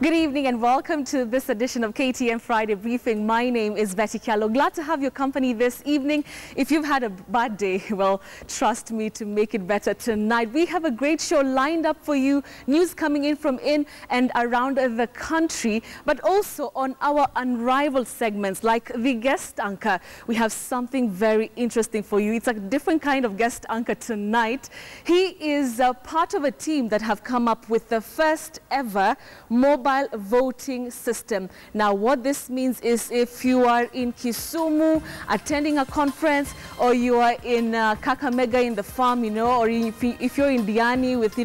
Good evening and welcome to this edition of KTN Friday Briefing. My name is Betty Kialo. Glad to have your company this evening. If you've had a bad day, well, trust me to make it better tonight. We have a great show lined up for you. News coming in from in and around the country, but also on our unrivaled segments like the guest anchor. We have something very interesting for you. It's a different kind of guest anchor tonight. He is part of a team that have come up with the first ever mobile voting system. Now, what this means is if you are in Kisumu attending a conference, or you are in Kakamega in the farm, or if you're in Diani with,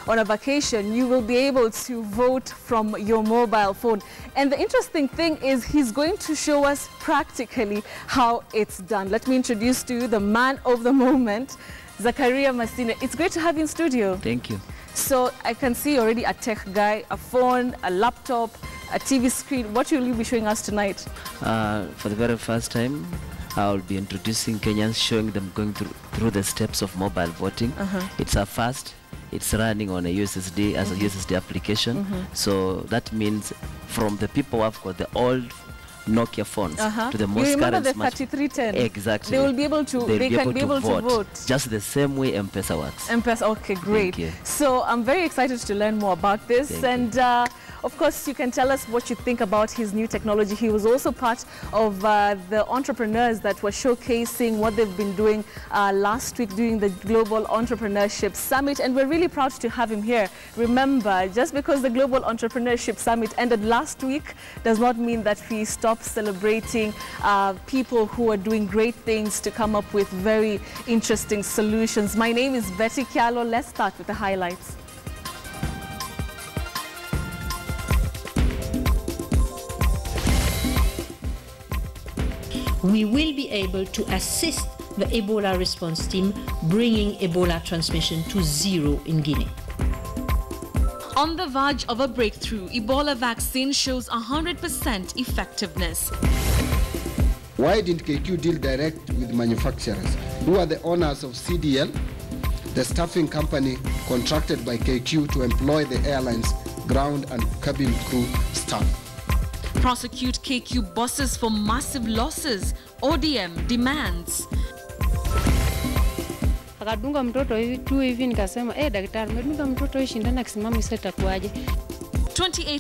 on a vacation, you will be able to vote from your mobile phone. And the interesting thing is he's going to show us practically how it's done. Let me introduce to you the man of the moment, Zakaria Masine. It's great to have you in studio. Thank you. So I can see already a tech guy, a phone, a laptop, a TV screen. What will you be showing us tonight? For the very first time, I'll be introducing Kenyans, showing them going through the steps of mobile voting. It's a fast. It's running on a USSD as a USSD application. So that means from the people who have got the old Nokia phones to the most current the 3310. Exactly. They will be able to. They can be able to vote. Just the same way M-Pesa works. M-Pesa. Okay, great. So I'm very excited to learn more about this. Of course, you can tell us what you think about his new technology. He was also part of the entrepreneurs that were showcasing what they've been doing last week during the Global Entrepreneurship Summit, and we're really proud to have him here. Remember, just because the Global Entrepreneurship Summit ended last week does not mean that we stop celebrating people who are doing great things to come up with very interesting solutions. My name is Betty Kialo. Let's start with the highlights. We will be able to assist the Ebola response team, bringing Ebola transmission to zero in Guinea. On the verge of a breakthrough, Ebola vaccine shows 100% effectiveness. Why didn't KQ deal direct with manufacturers? Who are the owners of CDL, the staffing company contracted by KQ to employ the airline's ground and cabin crew staff? Prosecute KQ bosses for massive losses, ODM demands. 28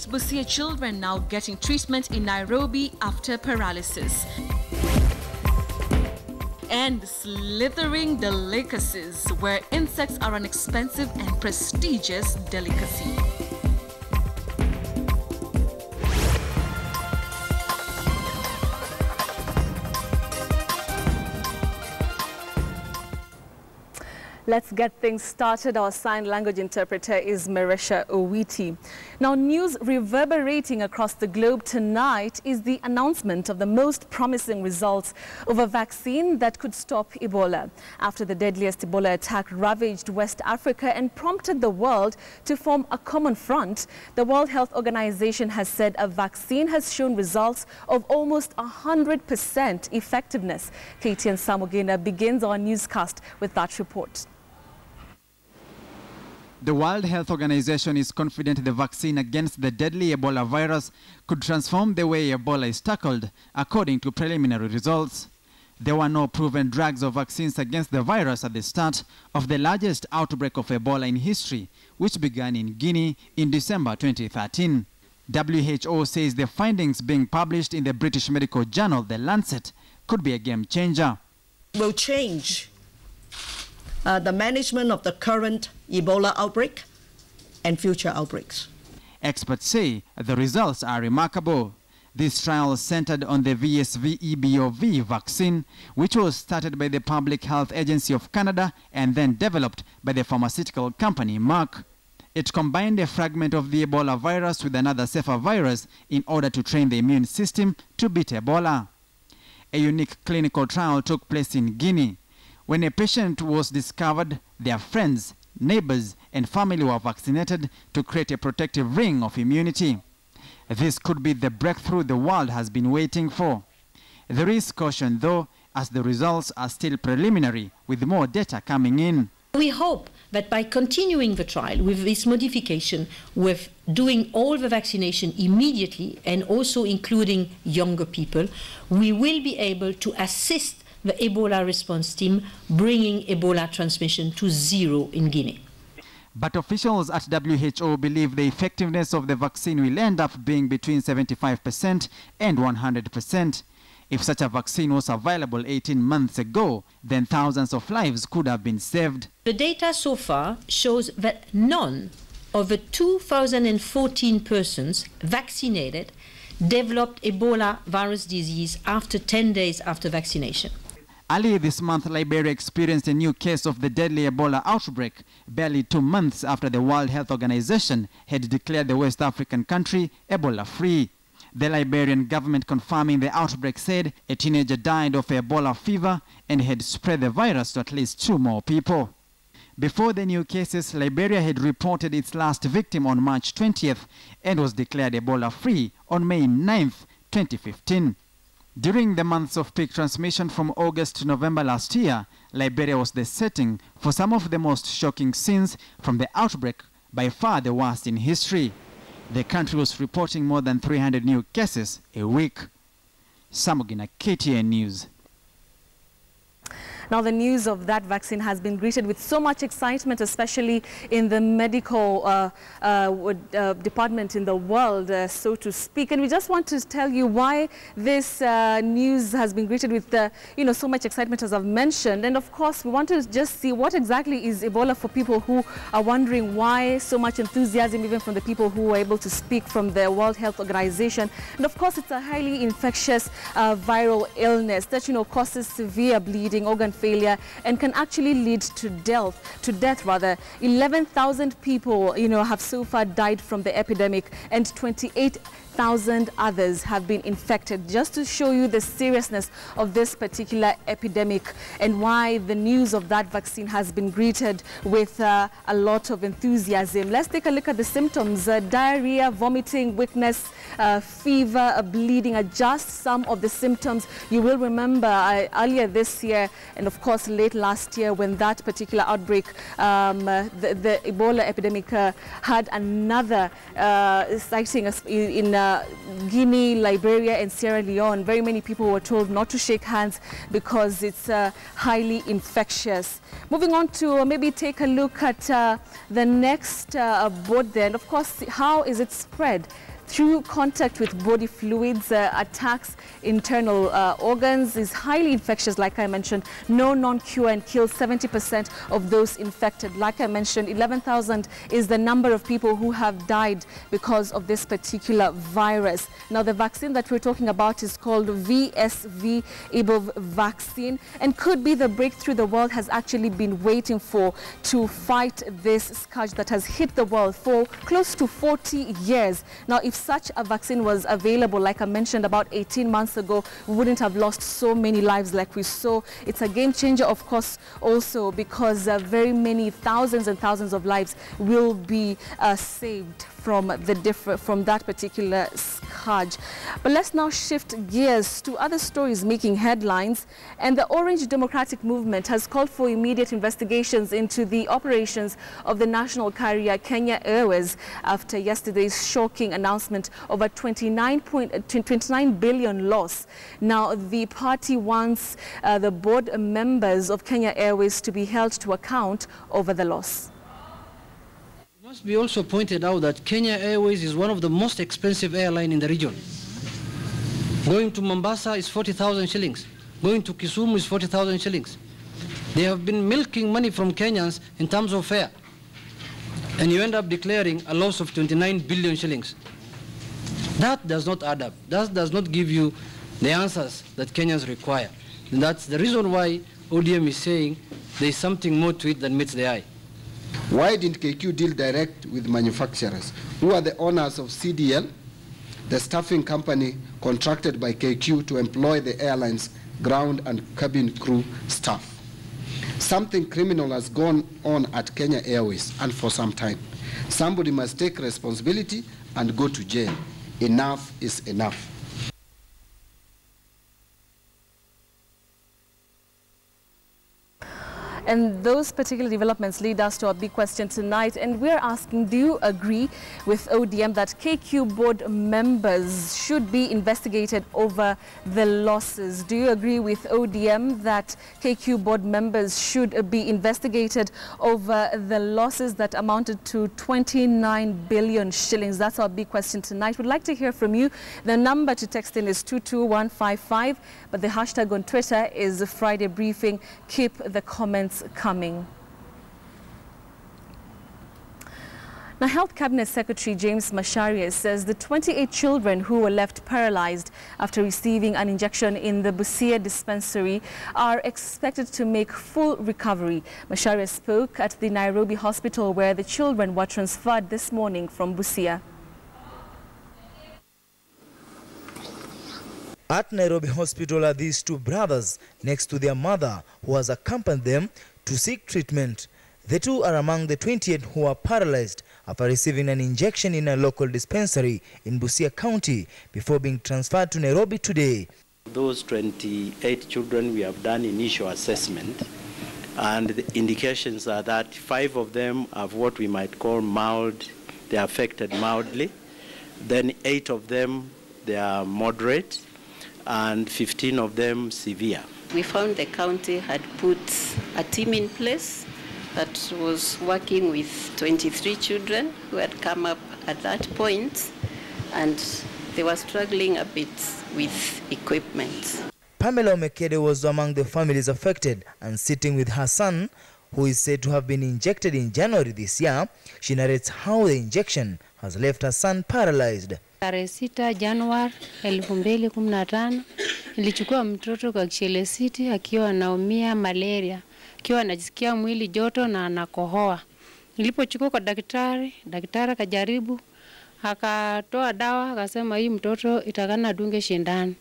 Busia children now getting treatment in Nairobi after paralysis. And slithering delicacies, where insects are an expensive and prestigious delicacy. Let's get things started. Our sign language interpreter is Marisha Owiti. Now, news reverberating across the globe tonight is the announcement of the most promising results of a vaccine that could stop Ebola. After the deadliest Ebola attack ravaged West Africa and prompted the world to form a common front, the World Health Organization has said a vaccine has shown results of almost 100% effectiveness. KTN Samogena begins our newscast with that report. The World Health Organization is confident the vaccine against the deadly Ebola virus could transform the way Ebola is tackled, according to preliminary results. There were no proven drugs or vaccines against the virus at the start of the largest outbreak of Ebola in history, which began in Guinea in December 2013. WHO says the findings being published in the British medical journal, The Lancet, could be a game changer. Will change the management of the current Ebola outbreak and future outbreaks. Experts say the results are remarkable. This trial centered on the VSV-EBOV vaccine, which was started by the Public Health Agency of Canada and then developed by the pharmaceutical company Merck. It combined a fragment of the Ebola virus with another safer virus in order to train the immune system to beat Ebola. A unique clinical trial took place in Guinea. When a patient was discovered, their friends, neighbors, and family were vaccinated to create a protective ring of immunity. This could be the breakthrough the world has been waiting for. There is caution, though, as the results are still preliminary, with more data coming in. We hope that by continuing the trial with this modification, with doing all the vaccination immediately and also including younger people, we will be able to assist the Ebola response team bringing Ebola transmission to zero in Guinea. But officials at WHO believe the effectiveness of the vaccine will end up being between 75% and 100%. If such a vaccine was available 18 months ago, then thousands of lives could have been saved. The data so far shows that none of the 2,014 persons vaccinated developed Ebola virus disease after 10 days after vaccination. Early this month, Liberia experienced a new case of the deadly Ebola outbreak, barely 2 months after the World Health Organization had declared the West African country Ebola-free. The Liberian government confirming the outbreak said a teenager died of Ebola fever and had spread the virus to at least 2 more people. Before the new cases, Liberia had reported its last victim on March 20th and was declared Ebola-free on May 9th, 2015. During the months of peak transmission from August to November last year, Liberia was the setting for some of the most shocking scenes from the outbreak, by far the worst in history. The country was reporting more than 300 new cases a week. Samugina, KTN News. Now, the news of that vaccine has been greeted with so much excitement, especially in the medical department in the world, so to speak. And we just want to tell you why this news has been greeted with, so much excitement, as I've mentioned. And of course, we want to just see what exactly is Ebola for people who are wondering why so much enthusiasm, even from the people who were able to speak from the World Health Organization. And of course, it's a highly infectious viral illness that, causes severe bleeding, organ failure, and can actually lead to death. 11,000 people, have so far died from the epidemic, and 28,000 others have been infected. Just to show you the seriousness of this particular epidemic and why the news of that vaccine has been greeted with a lot of enthusiasm. Let's take a look at the symptoms. Diarrhea, vomiting, weakness, fever, bleeding are just some of the symptoms. You will remember earlier this year, and of course late last year, when that particular outbreak, the Ebola epidemic had another sighting in Guinea, Liberia and Sierra Leone. Very many people were told not to shake hands because it's highly infectious. Moving on to maybe take a look at the next board then. Of course, how is it spread? Through contact with body fluids, attacks internal organs, is highly infectious, like I mentioned. No non-cure and kills 70% of those infected. Like I mentioned, 11,000 is the number of people who have died because of this particular virus. Now, the vaccine that we're talking about is called VSV Ebola vaccine, and could be the breakthrough the world has actually been waiting for to fight this scourge that has hit the world for close to 40 years. Now, if such a vaccine was available, like I mentioned, about 18 months ago, we wouldn't have lost so many lives like we saw. It's a game changer, of course, also because very many thousands and thousands of lives will be saved from that particular scourge. But let's now shift gears to other stories making headlines. And the Orange Democratic Movement has called for immediate investigations into the operations of the national carrier Kenya Airways after yesterday's shocking announcement of a 29 billion loss. Now, the party wants the board members of Kenya Airways to be held to account over the loss. It must be also pointed out that Kenya Airways is one of the most expensive airlines in the region. Going to Mombasa is 40,000 shillings. Going to Kisumu is 40,000 shillings. They have been milking money from Kenyans in terms of fare. And you end up declaring a loss of 29 billion shillings. That does not add up. That does not give you the answers that Kenyans require. And that's the reason why ODM is saying there is something more to it than meets the eye. Why didn't KQ deal direct with manufacturers, who are the owners of CDL, the staffing company contracted by KQ to employ the airline's ground and cabin crew staff? Something criminal has gone on at Kenya Airways, and for some time. Somebody must take responsibility and go to jail. Enough is enough. And those particular developments lead us to our big question tonight. And we're asking, do you agree with ODM that KQ board members should be investigated over the losses? Do you agree with ODM that KQ board members should be investigated over the losses that amounted to 29 billion shillings? That's our big question tonight. We'd like to hear from you. The number to text in is 22155, but the hashtag on Twitter is Friday Briefing. Keep the comments coming. Now, Health Cabinet Secretary James Macharia says the 28 children who were left paralyzed after receiving an injection in the Busia dispensary are expected to make full recovery. Macharia spoke at the Nairobi hospital where the children were transferred this morning from Busia. At Nairobi hospital are these two brothers next to their mother who has accompanied them to seek treatment. The two are among the 28 who are paralyzed after receiving an injection in a local dispensary in Busia County before being transferred to Nairobi today. Those 28 children, we have done initial assessment, and the indications are that 5 of them have what we might call mild, they are affected mildly. Then 8 of them, they are moderate, and 15 of them severe. We found the county had put a team in place that was working with 23 children who had come up at that point, and they were struggling a bit with equipment. Pamela Omekede was among the families affected and sitting with her son, who is said to have been injected in January this year. She narrates how the injection has left her son paralyzed. Tarehe 6 Januari 2015 nilichukua mtoto kwa Kishele City akiwa anaumia malaria, akiwa anajisikia mwili joto na anakohoa. Nilipochukua kwa daktari akajaribu, akatoa dawa, akasema hii mtoto itakana dunge shindano.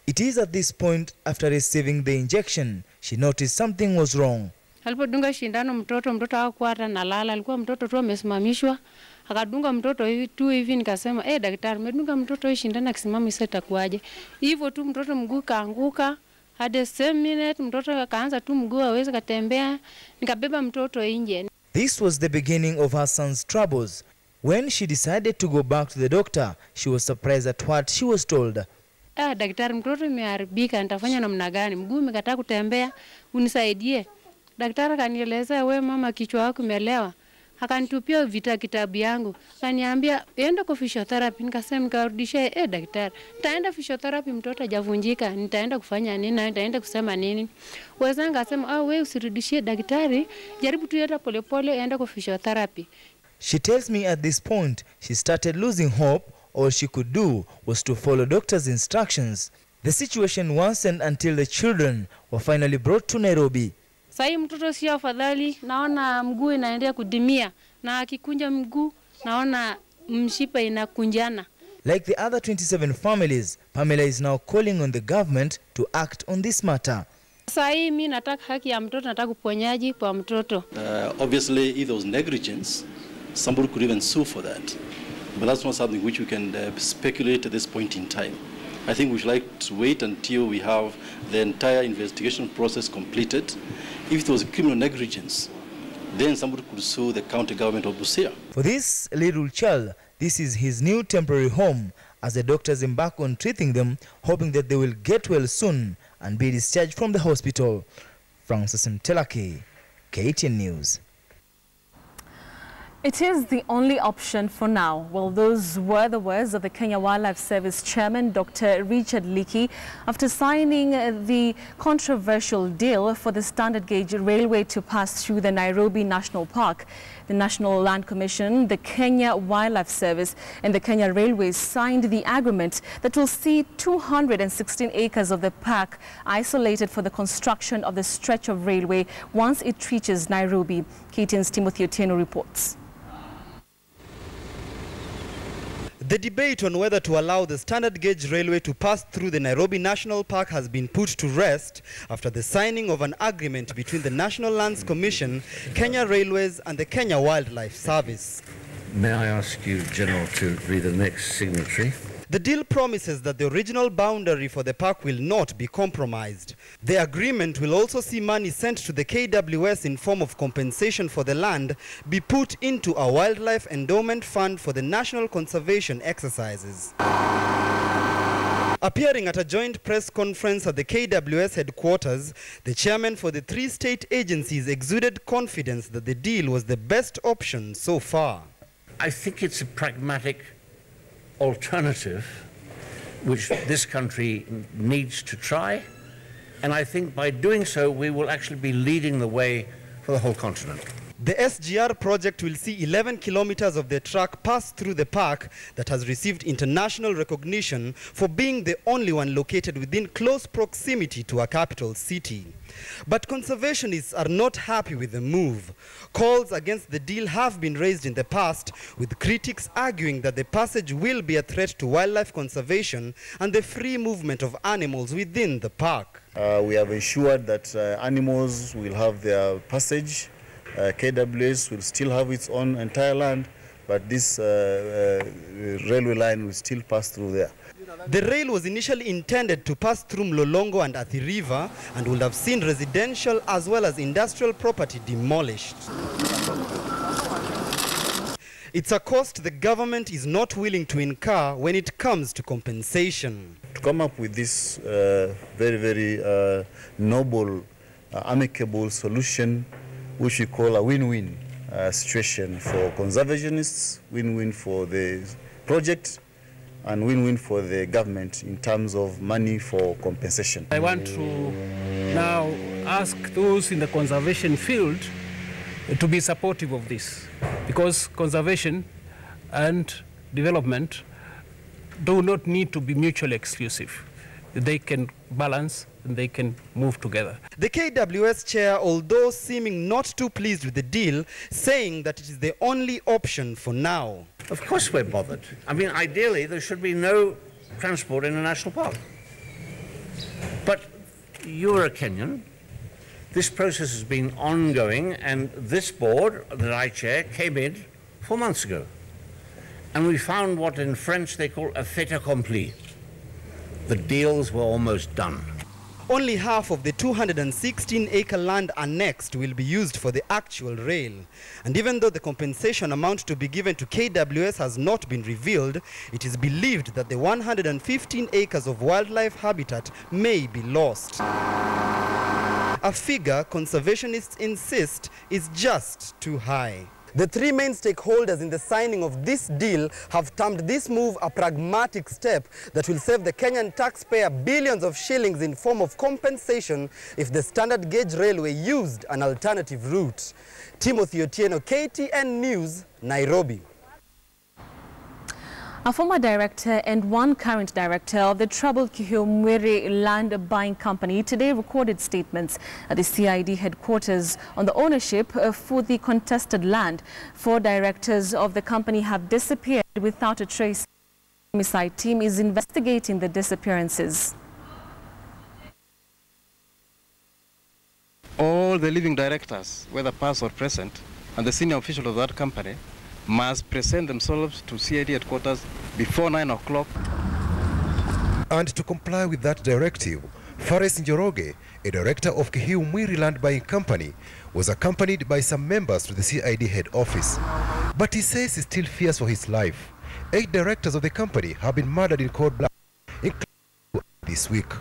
It is at this point, after receiving the injection, she noticed something was wrong. Alipodunga shindano mtoto hakuwa hata nalala, alikuwa mtoto tu amesimamishwa. Akadunga mtoto hivi nikasema, daktari, umedunga mtoto hii shindano akisimama sasa itakuaje? Hivyo tu mtoto mguu kaanguka. At the same minute mtoto akaanza tu mguu hawezi kutembea, nikabeba mtoto nje. This was the beginning of her son's troubles. When she decided to go back to the doctor, she was surprised at what she was told. Daktari, mtoto imeharibika, nitafanya namna gani? Mguu umekataa kutembea, unisaidie. Daktari kanieleza, wewe mama kichwa yako imelewa. Akanitupia kitabu yangu. Akaniambia enda kwa physiotherapy. Nikasema nikarudisha, daktari, nitaenda physiotherapy mtoto hajavunjika. Nitaenda kufanya nini na nitaenda kusema nini? Wenzangu akasema, wewe usirudishie daktari, jaribu tu yenda polepole enda kwa physiotherapy. She tells me at this point she started losing hope. All she could do was to follow doctor's instructions. The situation worsened until the children were finally brought to Nairobi. Sasa mtoto sio afadhali, naona mguu inaendelea kudimia, na akikunja mguu naona mshipa inakunjana. Like the other 27 families, Pamela is now calling on the government to act on this matter. Sasa mimi nataka haki ya mtoto, nataka uponyaji kwa mtoto. Obviously, if there was negligence, somebody could even sue for that. But that's not something which we can speculate at this point in time. I think we should like to wait until we have the entire investigation process completed. If there was criminal negligence, then somebody could sue the county government of Busia. For this little child, this is his new temporary home as the doctors embark on treating them, hoping that they will get well soon and be discharged from the hospital. Francis Mtelaki, KTN News. It is the only option for now. Well, those were the words of the Kenya Wildlife Service Chairman, Dr. Richard Leakey, after signing the controversial deal for the standard gauge railway to pass through the Nairobi National Park. The National Land Commission, the Kenya Wildlife Service and the Kenya Railways signed the agreement that will see 216 acres of the park isolated for the construction of the stretch of railway once it reaches Nairobi. KTN's Timothy Otieno reports. The debate on whether to allow the standard gauge railway to pass through the Nairobi National Park has been put to rest after the signing of an agreement between the National Lands Commission, Kenya Railways and the Kenya Wildlife Service. May I ask you, General, to be the next signatory? The deal promises that the original boundary for the park will not be compromised. The agreement will also see money sent to the KWS in form of compensation for the land be put into a wildlife endowment fund for the national conservation exercises. Appearing at a joint press conference at the KWS headquarters, the chairman for the three state agencies exuded confidence that the deal was the best option so far. I think it's a pragmatic alternative which this country needs to try, and I think by doing so we will actually be leading the way for the whole continent. The SGR project will see 11 kilometers of the track pass through the park that has received international recognition for being the only one located within close proximity to a capital city. But conservationists are not happy with the move. Calls against the deal have been raised in the past, with critics arguing that the passage will be a threat to wildlife conservation and the free movement of animals within the park. We have ensured that animals will have their passage. KWS will still have its own entire land, but this railway line will still pass through there. The rail was initially intended to pass through Mlolongo and Athi River and would have seen residential as well as industrial property demolished. It's a cost the government is not willing to incur when it comes to compensation. To come up with this very noble, amicable solution, which we call a win-win situation for conservationists, win-win for the project, and win-win for the government in terms of money for compensation. I want to now ask those in the conservation field to be supportive of this, because conservation and development do not need to be mutually exclusive. They can balance and they can move together. The KWS chair, although seeming not too pleased with the deal, saying that it is the only option for now. Of course we're bothered. I mean, ideally there should be no transport in a national park. But you're a Kenyan. This process has been ongoing, and this board that I chair came in 4 months ago. And we found what in French they call a fait accompli. The deals were almost done. Only half of the 216-acre land annexed will be used for the actual rail. And even though the compensation amount to be given to KWS has not been revealed, it is believed that the 115 acres of wildlife habitat may be lost. A figure conservationists insist is just too high. The three main stakeholders in the signing of this deal have termed this move a pragmatic step that will save the Kenyan taxpayer billions of shillings in form of compensation if the standard gauge railway used an alternative route. Timothy Otieno, KTN News, Nairobi. A former director and one current director of the troubled Kihomwere land buying company today recorded statements at the CID headquarters on the ownership for the contested land. 4 directors of the company have disappeared without a trace. The homicide team is investigating the disappearances. All the living directors, whether past or present, and the senior officials of that company must present themselves to CID headquarters before 9 o'clock. And to comply with that directive, Fares Njoroge, a director of Kihomwere Land Buying Company, was accompanied by some members to the CID head office. But he says he still fears for his life. 8 directors of the company have been murdered in cold blood, including this week.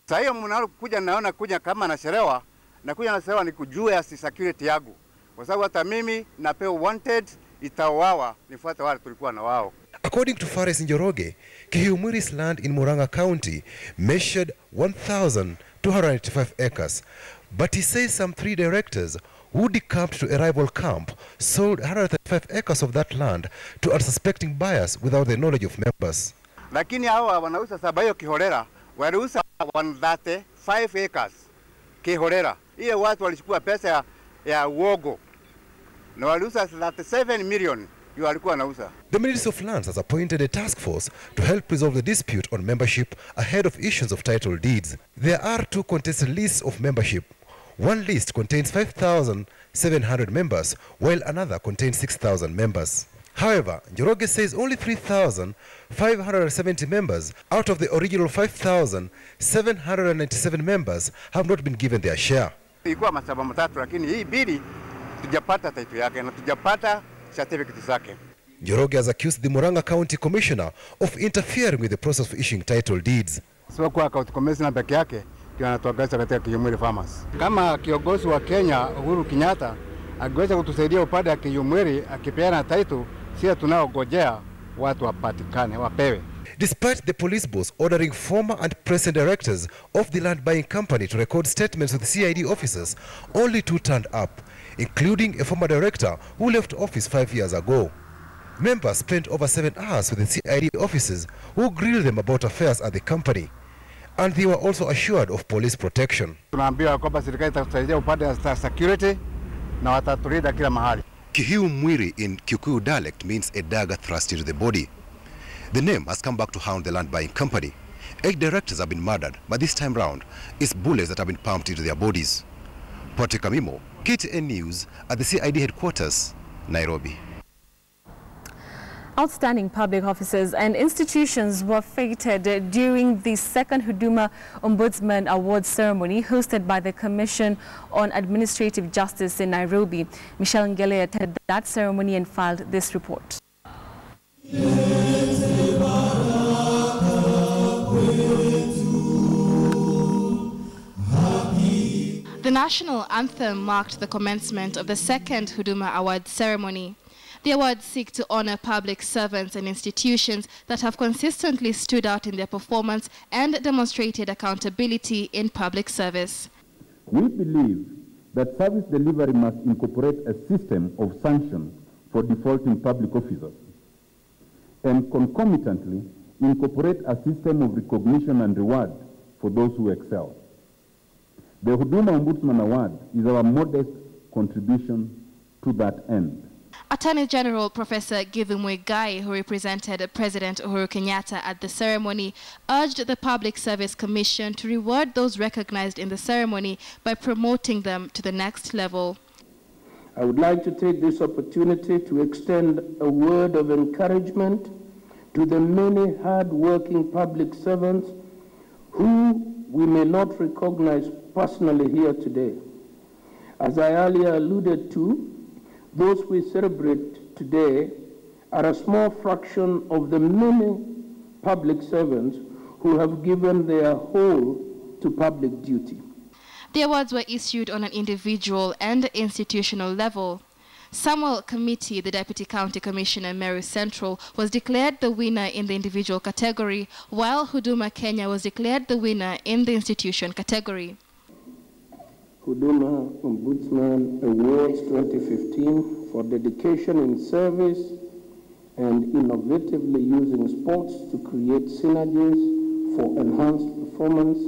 Sasa mnakuja naona kuja kama nachelewa, nakuja nachelewa ni kujua si security yangu. Kwa sababu hata mimi napewa wanted itawawa nifuate wale tulikuwa na wao. According to Fares Njoroge, Kihomwere's land in Murang'a County measured 1,285 acres. But he says some 3 directors who decamped to a rival camp sold 135 acres of that land to unsuspecting buyers without the knowledge of members. Lakini hawa wanauza sabayo kiholela, waliuza 135 acres kiholela. Ile watu walichukua pesa ya uogo. Na waliuza 37 million. The Ministry of Lands has appointed a task force to help resolve the dispute on membership ahead of issuance of title deeds. There are 2 contested lists of membership. One list contains 5,700 members, while another contains 6,000 members. However, Njoroge says only 3,570 members out of the original 5,797 members have not been given their share. Ilikuwa masaba matatu, lakini hii bili tujapata title yake na tujapata certificate zake. Njoroge has accused the Murang'a County Commissioner of interfering with the process of issuing title deeds. Sio kwa county commissioner peke yake ndio anatuangaza katika Kiyumwiri Farmers. Kama kiongozi wa Kenya Uhuru Kenyatta angeweza kutusaidia upande wa Kiyumwiri akipeana title, sisi tunaogojea watu wapatikane, wapewe. Despite the police boss ordering former and present directors of the land buying company to record statements with CID officers, only 2 turned up, including a former director who left office 5 years ago. Members spent over 7 hours with the CID officers who grilled them about affairs at the company, and they were also assured of police protection. Tunaambiwa kwamba serikali itatusaidia upande wa security na watatulinda kila mahali. Kihumwiri in Kikuyu dialect means a dagger thrust into the body. The name has come back to haunt the land buying company. 8 directors have been murdered, but this time round, it's bullets that have been pumped into their bodies. Patrick Amimo, KTN News at the CID headquarters, Nairobi. Outstanding public officers and institutions were feted during the second Huduma Ombudsman Awards ceremony hosted by the Commission on Administrative Justice in Nairobi. Michelle Ngele attended that ceremony and filed this report. The national anthem marked the commencement of the second Huduma Awards ceremony. The awards seek to honor public servants and institutions that have consistently stood out in their performance and demonstrated accountability in public service. We believe that service delivery must incorporate a system of sanction for defaulting public officers and concomitantly incorporate a system of recognition and reward for those who excel. The Huduma Ombudsman Award is our modest contribution to that end. Attorney General Professor Githumwe Gai, who represented President Uhuru Kenyatta at the ceremony, urged the Public Service Commission to reward those recognized in the ceremony by promoting them to the next level. I would like to take this opportunity to extend a word of encouragement to the many hard-working public servants who we may not recognize personally here today. As I earlier alluded to, those we celebrate today are a small fraction of the many public servants who have given their whole to public duty. The awards were issued on an individual and institutional level. Samuel Committee, the Deputy County Commissioner Meru Central, was declared the winner in the individual category, while Huduma Kenya was declared the winner in the institution category. Huduma Ombudsman Awards 2015 for dedication in service and innovatively using sports to create synergies for enhanced performance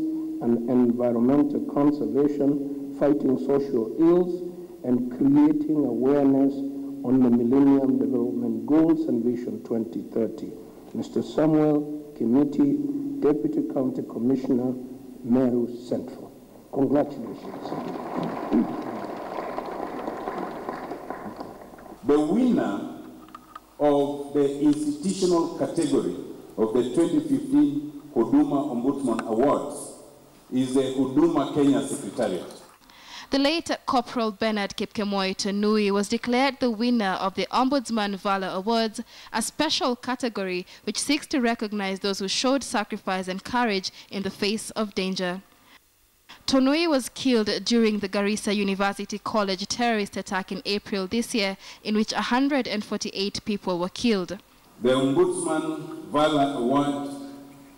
and environmental conservation, fighting social ills, and creating awareness on the Millennium Development Goals and Vision 2030. Mr. Samuel Committee, Deputy County Commissioner, Meru Central. Congratulations. The winner of the institutional category of the 2015 Huduma Ombudsman Awards is the Huduma Kenya Secretariat. The late Corporal Bernard Kipkemoi Tonui was declared the winner of the Ombudsman Valor Awards, a special category which seeks to recognize those who showed sacrifice and courage in the face of danger. Tonui was killed during the Garissa University College terrorist attack in April this year, in which 148 people were killed. The Ombudsman Valor Award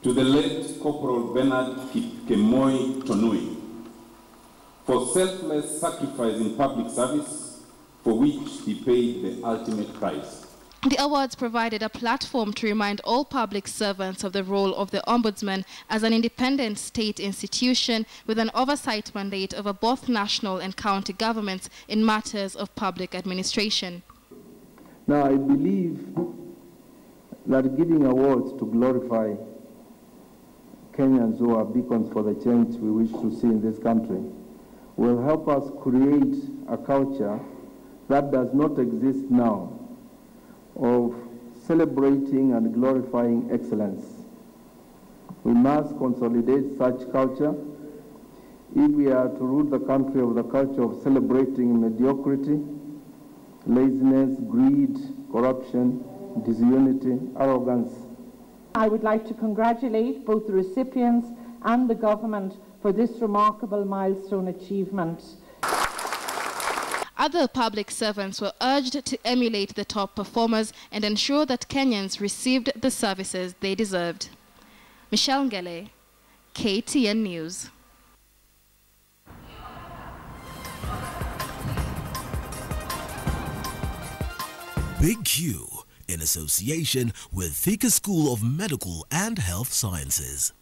to the late Corporal Bernard Kipkemoi Tonui for selfless sacrifice in public service, for which he paid the ultimate price. The awards provided a platform to remind all public servants of the role of the Ombudsman as an independent state institution with an oversight mandate over both national and county governments in matters of public administration. Now, I believe that giving awards to glorify Kenyans who are beacons for the change we wish to see in this country will help us create a culture that does not exist now, of celebrating and glorifying excellence. We must consolidate such culture if we are to root the country of the culture of celebrating mediocrity, laziness, greed, corruption, disunity, arrogance. I would like to congratulate both the recipients and the government for this remarkable milestone achievement. Other public servants were urged to emulate the top performers and ensure that Kenyans received the services they deserved. Michelle Ngele, KTN News. Big Q, in association with Thika School of Medical and Health Sciences.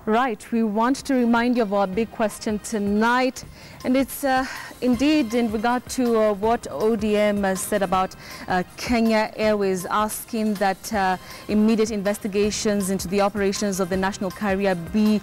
Right, we want to remind you of our big question tonight, and it's indeed in regard to what ODM has said about Kenya Airways, asking that immediate investigations into the operations of the national carrier be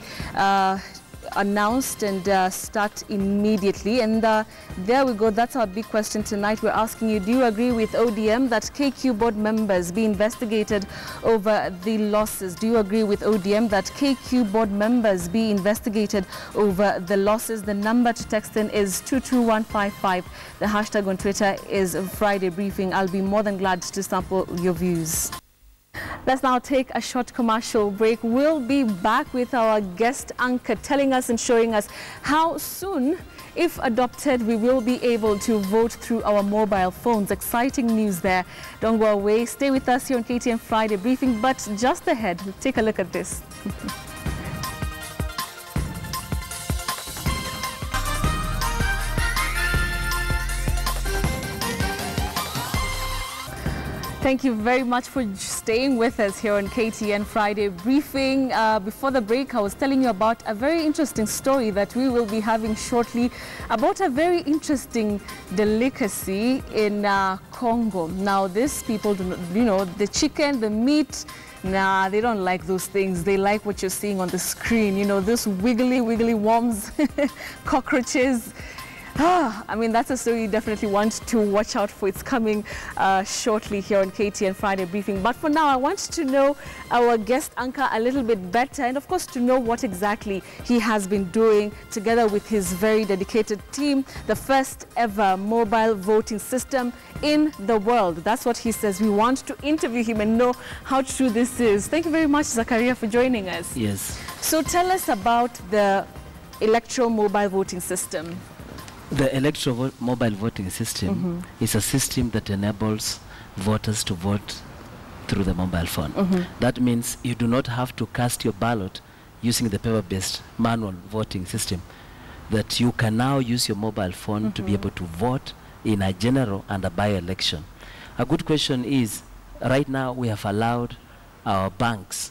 announced and start immediately. And there we go, that's our big question tonight. We're asking you, do you agree with ODM that KQ board members be investigated over the losses? Do you agree with ODM that KQ board members be investigated over the losses? The number to text in is 22155. The hashtag on Twitter is Friday Briefing. I'll be more than glad to sample your views. Let's now take a short commercial break. We'll be back with our guest anchor telling us and showing us how soon, if adopted, we will be able to vote through our mobile phones. Exciting news there. Don't go away. Stay with us here on KTN Friday Briefing. But just ahead, take a look at this. Thank you very much for staying with us here on KTN Friday Briefing. Before the break, I was telling you about a very interesting story that we will be having shortly about a very interesting delicacy in Congo. Now, these people, do not, you know, the chicken, the meat, nah, they don't like those things. They like what you're seeing on the screen. You know, those wiggly worms, cockroaches. I mean, that's a story you definitely want to watch out for. It's coming shortly here on KTN Friday Briefing. But for now, I want to know our guest anchor a little bit better, and of course to know what exactly he has been doing together with his very dedicated team, the first ever mobile voting system in the world. That's what he says. We want to interview him and know how true this is. Thank you very much, Zakaria, for joining us. Yes. So tell us about the electoral mobile voting system. The electoral mobile voting system is a system that enables voters to vote through the mobile phone. That means you do not have to cast your ballot using the paper-based manual voting system. That you can now use your mobile phone to be able to vote in a general and a by-election. A good question is, right now we have allowed our banks,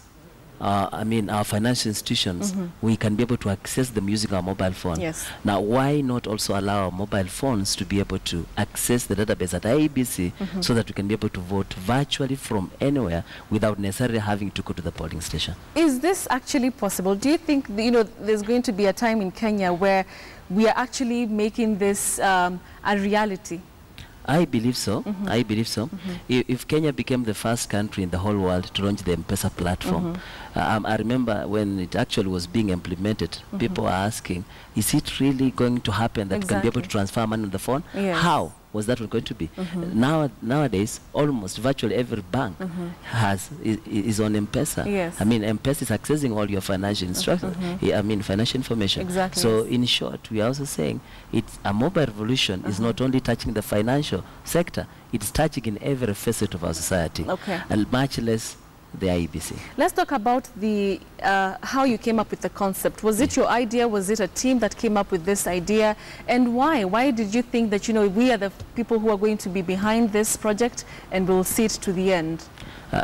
our financial institutions, we can be able to access them using our mobile phone. Yes. Now, why not also allow our mobile phones to be able to access the database at IEBC so that we can be able to vote virtually from anywhere without necessarily having to go to the polling station? Is this actually possible? Do you think, you know, there's going to be a time in Kenya where we are actually making this a reality? I believe so. I believe so. If Kenya became the first country in the whole world to launch the M-Pesa platform, I remember when it actually was being implemented, people were asking, is it really going to happen that we can be able to transfer money on the phone? Yes. How was that going to be? Nowadays, almost virtually every bank is on M-Pesa. Yes. I mean, M-Pesa is accessing all your financial instructions. I mean, financial information. Exactly. So, in short, we are also saying it's a mobile revolution is not only touching the financial sector, it's touching in every facet of our society, and much less the IEBC. Let's talk about the how you came up with the concept. Was it your idea? Was it a team that came up with this idea? And why? Why did you think that, you know, we are the people who are going to be behind this project and will see it to the end?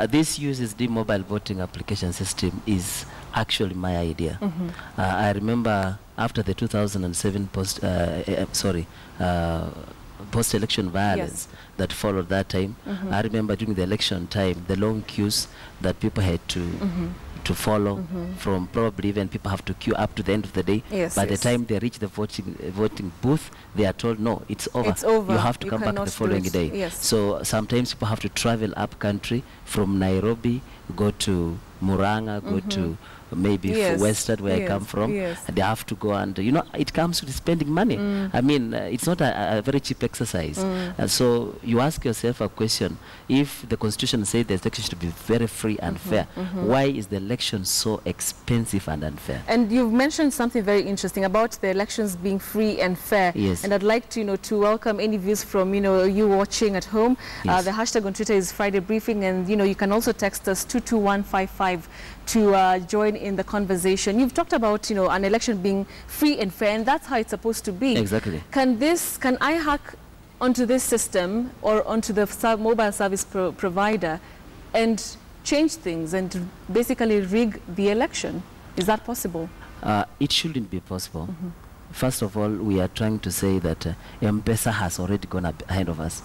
This uses the mobile voting application system is actually my idea. I remember after the 2007 post-election violence that followed that time. I remember during the election time, the long queues that people had to to follow from probably even people have to queue up to the end of the day. By the time they reach the voting booth, they are told, no, it's over. It's over. You have to come back the following day. So sometimes people have to travel up country from Nairobi, go to Muranga, go to maybe Western, where I come from, and they have to go, and you know, it comes with spending money. I mean, it's not a very cheap exercise. And so you ask yourself a question: if the Constitution says the election should be very free and fair, why is the election so expensive and unfair? And you've mentioned something very interesting about the elections being free and fair. And I'd like to, you know, to welcome any views from, you know, you watching at home. The hashtag on Twitter is Friday Briefing, and you know, you can also text us 22155 to join in the conversation. You've talked about, you know, an election being free and fair, and that's how it's supposed to be. Exactly. Can I hack onto this system or onto the mobile service provider and change things and basically rig the election? Is that possible? It shouldn't be possible. First of all, we are trying to say that M-Pesa has already gone ahead of us.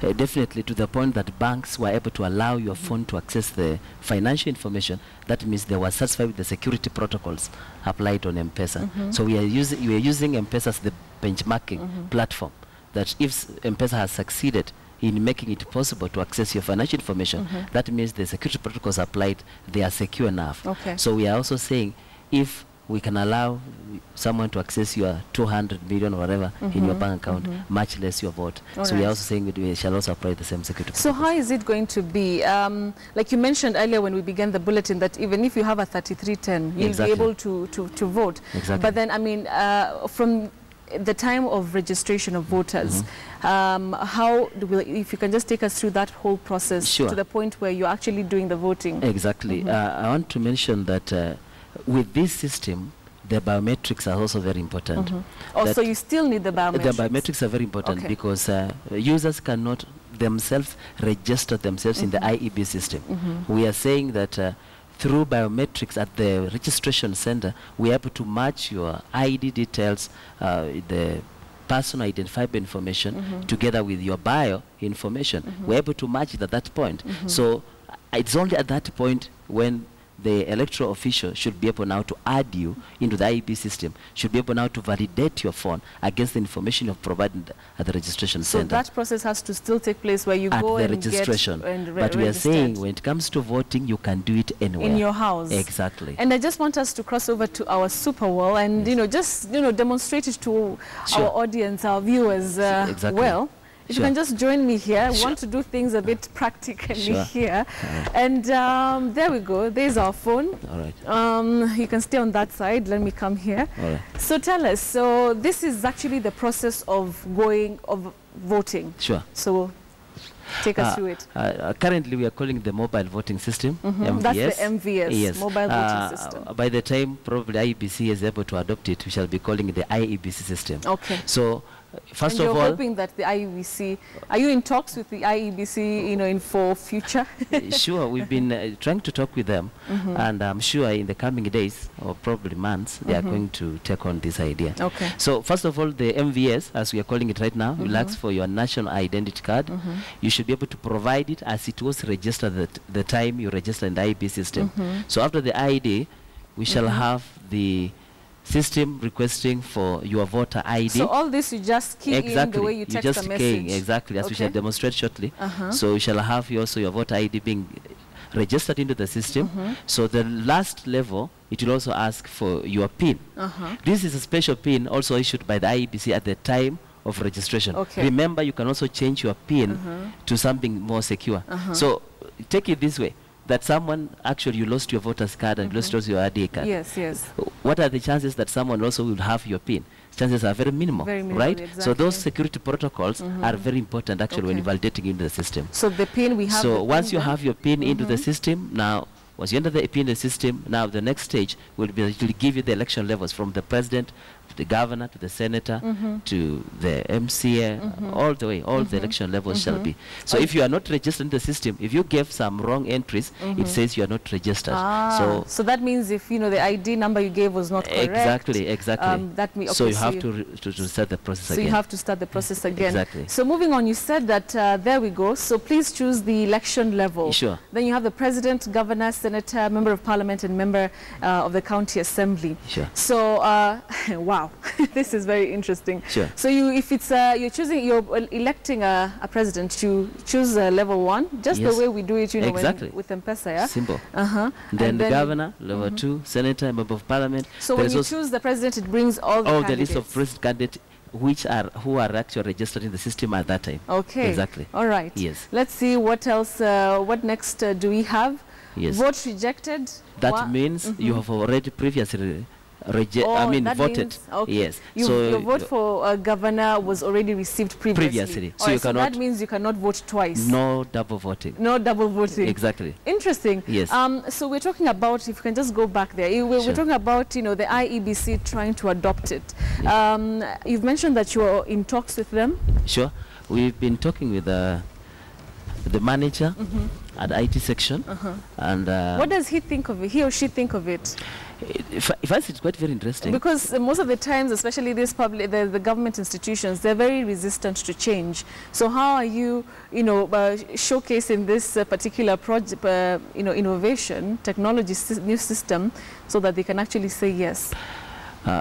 Definitely to the point that banks were able to allow your phone to access the financial information. That means they were satisfied with the security protocols applied on M-Pesa. So we are using M-Pesa as the benchmarking platform, that if M-Pesa has succeeded in making it possible to access your financial information, that means the security protocols applied, they are secure enough. So we are also saying, if we can allow someone to access your 200 million or whatever in your bank account, much less your vote. So we are also saying that we shall also apply the same security protocols. So how is it going to be? Like you mentioned earlier when we began the bulletin, that even if you have a 3310, you'll be able to vote. But then, I mean, from the time of registration of voters, if you can just take us through that whole process to the point where you're actually doing the voting. I want to mention that with this system, the biometrics are also very important. So you still need the biometrics? The biometrics are very important because users cannot themselves register themselves in the IEB system. We are saying that through biometrics at the registration center, we are able to match your ID details, the personal identifiable information, together with your bio information. We're able to match it at that point. So it's only at that point when the electoral official should be able now to add you into the IEB system, should be able now to validate your phone against the information you've provided at the registration center. So that process has to still take place where you go and registration. But we are saying when it comes to voting, you can do it anywhere. In your house. Exactly. And I just want us to cross over to our super wall and, you know, just, you know, demonstrate it to our audience, our viewers well. If you can just join me here. I want to do things a bit practically here. And there we go. There's our phone. All right. You can stay on that side. Let me come here. All right. So tell us, so this is actually the process of voting. Sure. So take us through it. Currently, we are calling the mobile voting system, MVS. That's the MVS, mobile voting system. By the time probably IEBC is able to adopt it, we shall be calling it the IEBC system. So first of all, you're hoping that the IEBC, are you in talks with the IEBC, you know, for future? Sure, we've been trying to talk with them, and I'm sure in the coming days or probably months, they are going to take on this idea. So first of all, the MVS, as we are calling it right now, will ask for your national identity card. You should be able to provide it as it was registered at the time you registered in the IEB system. So after the ID, we shall have the system requesting for your voter ID. So all this you just key in the way you text a message. Exactly, as we shall demonstrate shortly. So you shall have also your voter ID being registered into the system. So the last level, it will also ask for your PIN. This is a special PIN also issued by the IEBC at the time of registration. Remember, you can also change your PIN to something more secure. So take it this way, that someone actually you lost your voter's card and you lost also your ID card. What are the chances that someone also will have your PIN? Chances are very minimal, right? Exactly. So those security protocols are very important actually when you're validating into the system. So the PIN we have. So once you have your PIN into the system, now once you enter the PIN in the system, now the next stage will be to give you the election levels from the president, the governor, to the senator, to the MCA, all the way, all the election levels shall be. So if you are not registered in the system, if you gave some wrong entries, it says you are not registered. So that means if, the ID number you gave was not correct. Exactly. So you have to start the process again. So you have to start the process again. Exactly. So moving on, you said that, there we go. So please choose the election level. Sure. Then you have the president, governor, senator, member of parliament, and member of the county assembly. Sure. So, wow, this is very interesting. Sure. So if it's you're electing a president, you choose level 1, just the way we do it, with M-Pesa, yeah? Simple. Then the governor, level 2, senator, member of parliament. So when you choose the president, it brings all the candidates. The list of president candidates who are actually registered in the system at that time. Okay. Exactly. All right. Yes. Let's see what else. What next do we have? Yes. Vote rejected. That means you have already previously voted. Okay. Yes. So your vote for governor was already received previously. So, so that means you cannot vote twice. No double voting. No double voting. Exactly. Interesting. Yes. So we're talking about, if you can just go back there, we're talking about, the IEBC trying to adopt it. Yes. You've mentioned that you're in talks with them. Sure. We've been talking with the manager at IT section. And what does he think of it? He or she think of it? If it's quite very interesting. Because most of the times, especially these the government institutions, they're very resistant to change. So how are you, showcasing this particular project, innovation, technology, new system, so that they can actually say yes?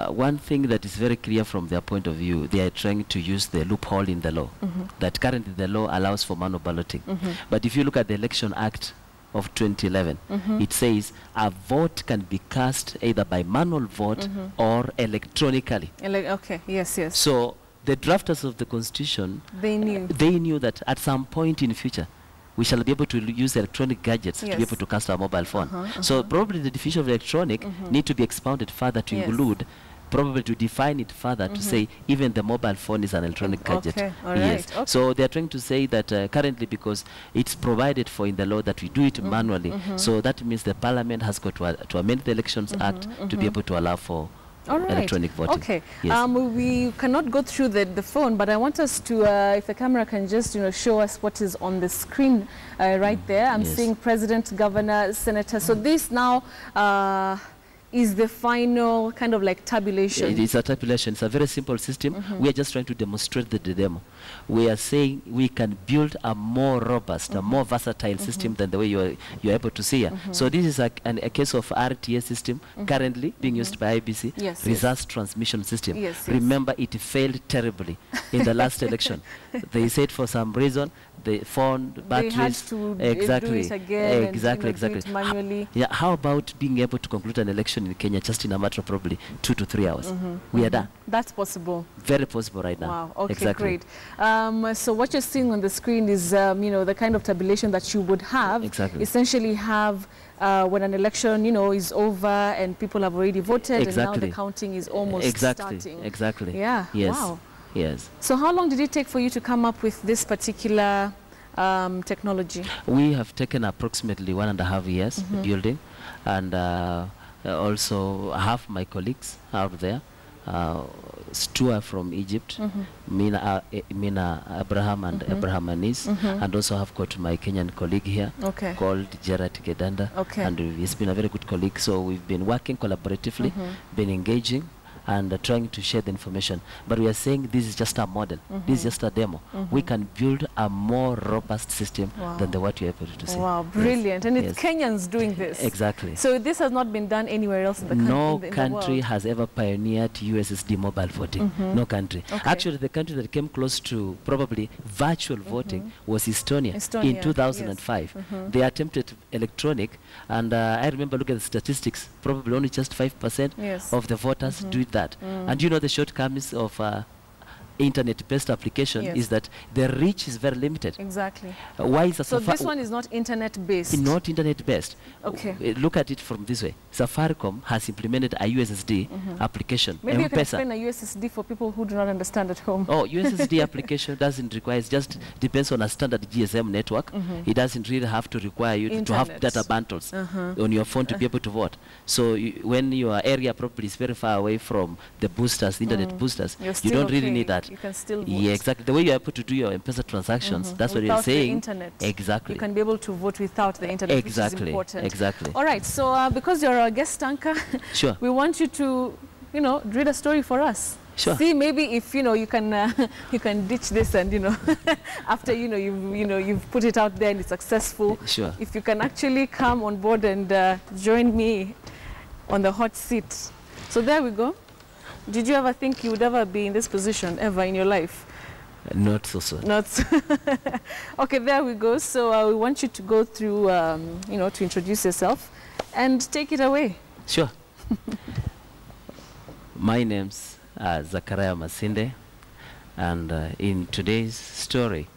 One thing that is very clear from their point of view, they are trying to use the loophole in the law. That currently the law allows for manual balloting. But if you look at the Election Act of 2011, it says a vote can be cast either by manual vote or electronically. Okay, yes. So the drafters of the Constitution, they knew that at some point in future, we shall be able to use electronic gadgets to be able to cast our mobile phone. So probably the definition of electronic need to be expounded further to include, probably to define it further to say even the mobile phone is an electronic gadget. Okay, all right. Okay. So they are trying to say that currently, because it's provided for in the law that we do it manually, so that means the parliament has got to amend the Elections Act to be able to allow for electronic voting. Okay. Yes. We cannot go through the phone, but I want us to, if the camera can just, show us what is on the screen right there. I'm seeing president, governor, senator. So this now is the final kind of like tabulation. It is a tabulation. It's a very simple system. We are just trying to demonstrate the demo. We are saying we can build a more robust, a more versatile system than the way you're able to see here. So this is a case of RTS system currently being used by IBC, reverse transmission system. Remember, it failed terribly in the last election. They said for some reason the phone batteries. They had to do it again exactly. Do it manually. How about being able to conclude an election in Kenya just in a matter of probably 2 to 3 hours? We are done. That's possible. Very possible right now. Wow. Okay. Exactly. Great. So what you're seeing on the screen is, the kind of tabulation that you would have. Exactly. Essentially have when an election, is over and people have already voted, and now the counting is almost starting. Exactly. Yeah. Yes. Wow. Yes. So how long did it take for you to come up with this particular technology? We have taken approximately 1.5 years building, and also half my colleagues out there. Two are from Egypt, Mina Abraham and Abraham Anis, and also have got my Kenyan colleague here called Gerard Gedanda, and he's been a very good colleague. So we've been working collaboratively, been engaging, and trying to share the information. But we are saying this is just a model. This is just a demo. We can build a more robust system than the what you're able to see. Wow, brilliant. And it's Kenyans doing this. Exactly. So this has not been done anywhere else in the country. No country has ever pioneered USSD mobile voting. No country. Actually, the country that came close to probably virtual voting was Estonia in 2005. They attempted electronic, and I remember looking at the statistics, probably only just 5% of the voters do that. And the shortcomings of internet-based application is that the reach is very limited. Exactly. Why is so this one is not internet-based? Not internet-based. Okay. Look at it from this way. Safaricom has implemented a USSD application. Maybe you can explain a USSD for people who do not understand at home. Oh, USSD application doesn't require, it just depends on a standard GSM network. It doesn't really have to require you to have data bundles on your phone to be able to vote. So when your area probably is very far away from the boosters, internet boosters, you don't really need that. You can still vote. Yeah, exactly. The way you're able to do your M-Pesa transactions, that's what you're saying. Without the internet. Exactly. You can be able to vote without the internet, which is important. Exactly. All right, so because you're our guest anchor, we want you to, read a story for us. Sure. See, maybe if you can you can ditch this and after you've put it out there and it's successful. Sure. If you can actually come on board and join me on the hot seat. So there we go. Did you ever think you would ever be in this position ever in your life? Not so soon. Not so. Okay, there we go. So we want you to go through, to introduce yourself and take it away. Sure. My name's Zachariah Masinde, and in today's story,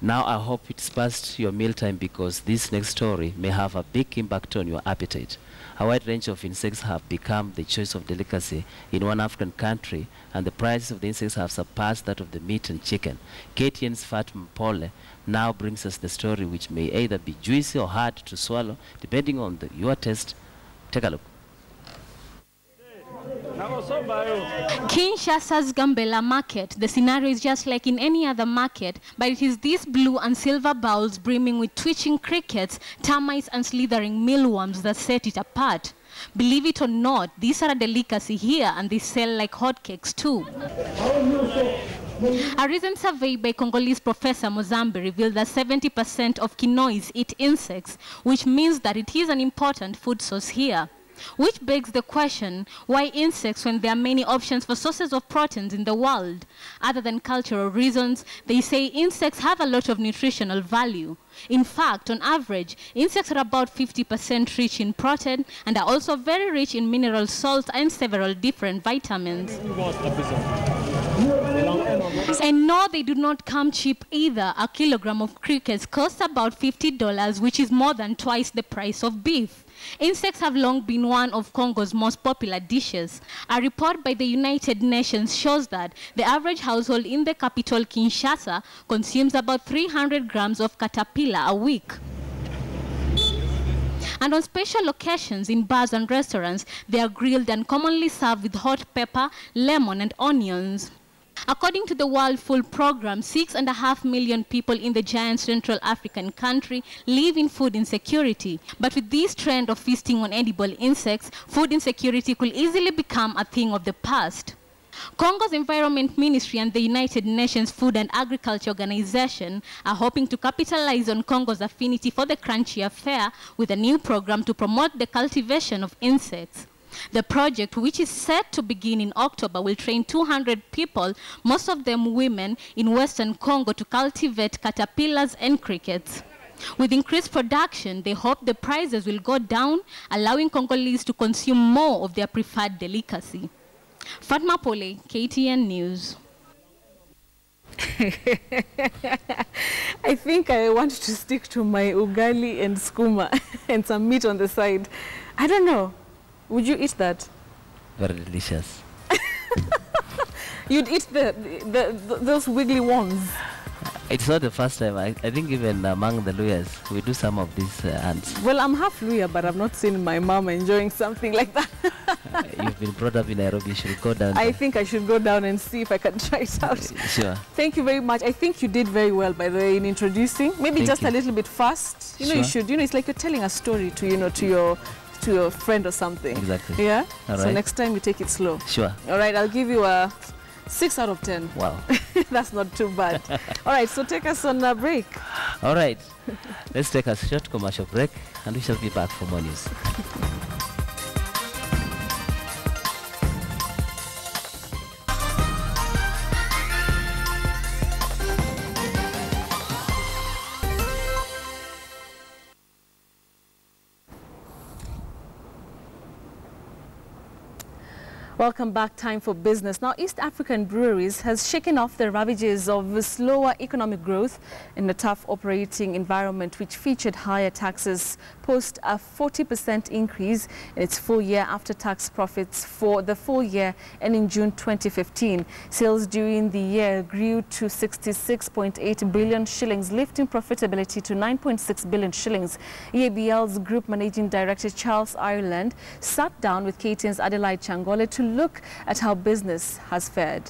now I hope it's past your mealtime because this next story may have a big impact on your appetite. A wide range of insects have become the choice of delicacy in one African country, and the prices of the insects have surpassed that of the meat and chicken. KTN's Fat Mpole now brings us the story, which may either be juicy or hard to swallow, depending on your taste. Take a look. Kinshasa's Gambela market. The scenario is just like in any other market, but it is these blue and silver bowls brimming with twitching crickets, termites and slithering mealworms that set it apart. Believe it or not, these are a delicacy here and they sell like hotcakes too. A recent survey by Congolese Professor Mozambi revealed that 70% of Kinois eat insects, which means that it is an important food source here. Which begs the question, why insects when there are many options for sources of proteins in the world? Other than cultural reasons, they say insects have a lot of nutritional value. In fact, on average, insects are about 50% rich in protein and are also very rich in mineral salts and several different vitamins. And no, they do not come cheap either. A kilogram of crickets costs about $50, which is more than twice the price of beef. Insects have long been one of Congo's most popular dishes. A report by the United Nations shows that the average household in the capital, Kinshasa, consumes about 300 grams of caterpillar a week. And on special occasions in bars and restaurants, they are grilled and commonly served with hot pepper, lemon, and onions. According to the World Food Programme, 6.5 million people in the giant Central African country live in food insecurity. But with this trend of feasting on edible insects, food insecurity could easily become a thing of the past. Congo's Environment Ministry and the United Nations Food and Agriculture Organization are hoping to capitalize on Congo's affinity for the crunchier fare with a new program to promote the cultivation of insects. The project, which is set to begin in October, will train 200 people, most of them women, in Western Congo to cultivate caterpillars and crickets. With increased production, they hope the prices will go down, allowing Congolese to consume more of their preferred delicacy. Fatma Pole, KTN News. I think I want to stick to my ugali and skuma and some meat on the side. I don't know. Would you eat that? Very delicious. You'd eat those wiggly worms? It's not the first time. I think even among the Luyas, we do some of these ants. Well, I'm half Luya, but I've not seen my mom enjoying something like that. You've been brought up in Nairobi. You should go down. I think I should go down and see if I can try it out. Sure. Thank you very much. I think you did very well, by the way, in introducing. Maybe just a little bit fast. You know, you should. You know, it's like you're telling a story to, to your friend or something. Exactly. Yeah? All right. So next time you take it slow. Sure. All right, I'll give you a 6 out of 10. Wow. That's not too bad. All right, so take us on a break. All right. Let's take a short commercial break and we shall be back for more news. Welcome back. Time for business. Now, East African Breweries has shaken off the ravages of slower economic growth in a tough operating environment, which featured higher taxes, post a 40% increase in its full-year after-tax profits for the full year ending June 2015. Sales during the year grew to 66.8 billion shillings, lifting profitability to 9.6 billion shillings. EABL's Group Managing Director Charles Ireland sat down with KTN's Adelaide Changole to look at how business has fared.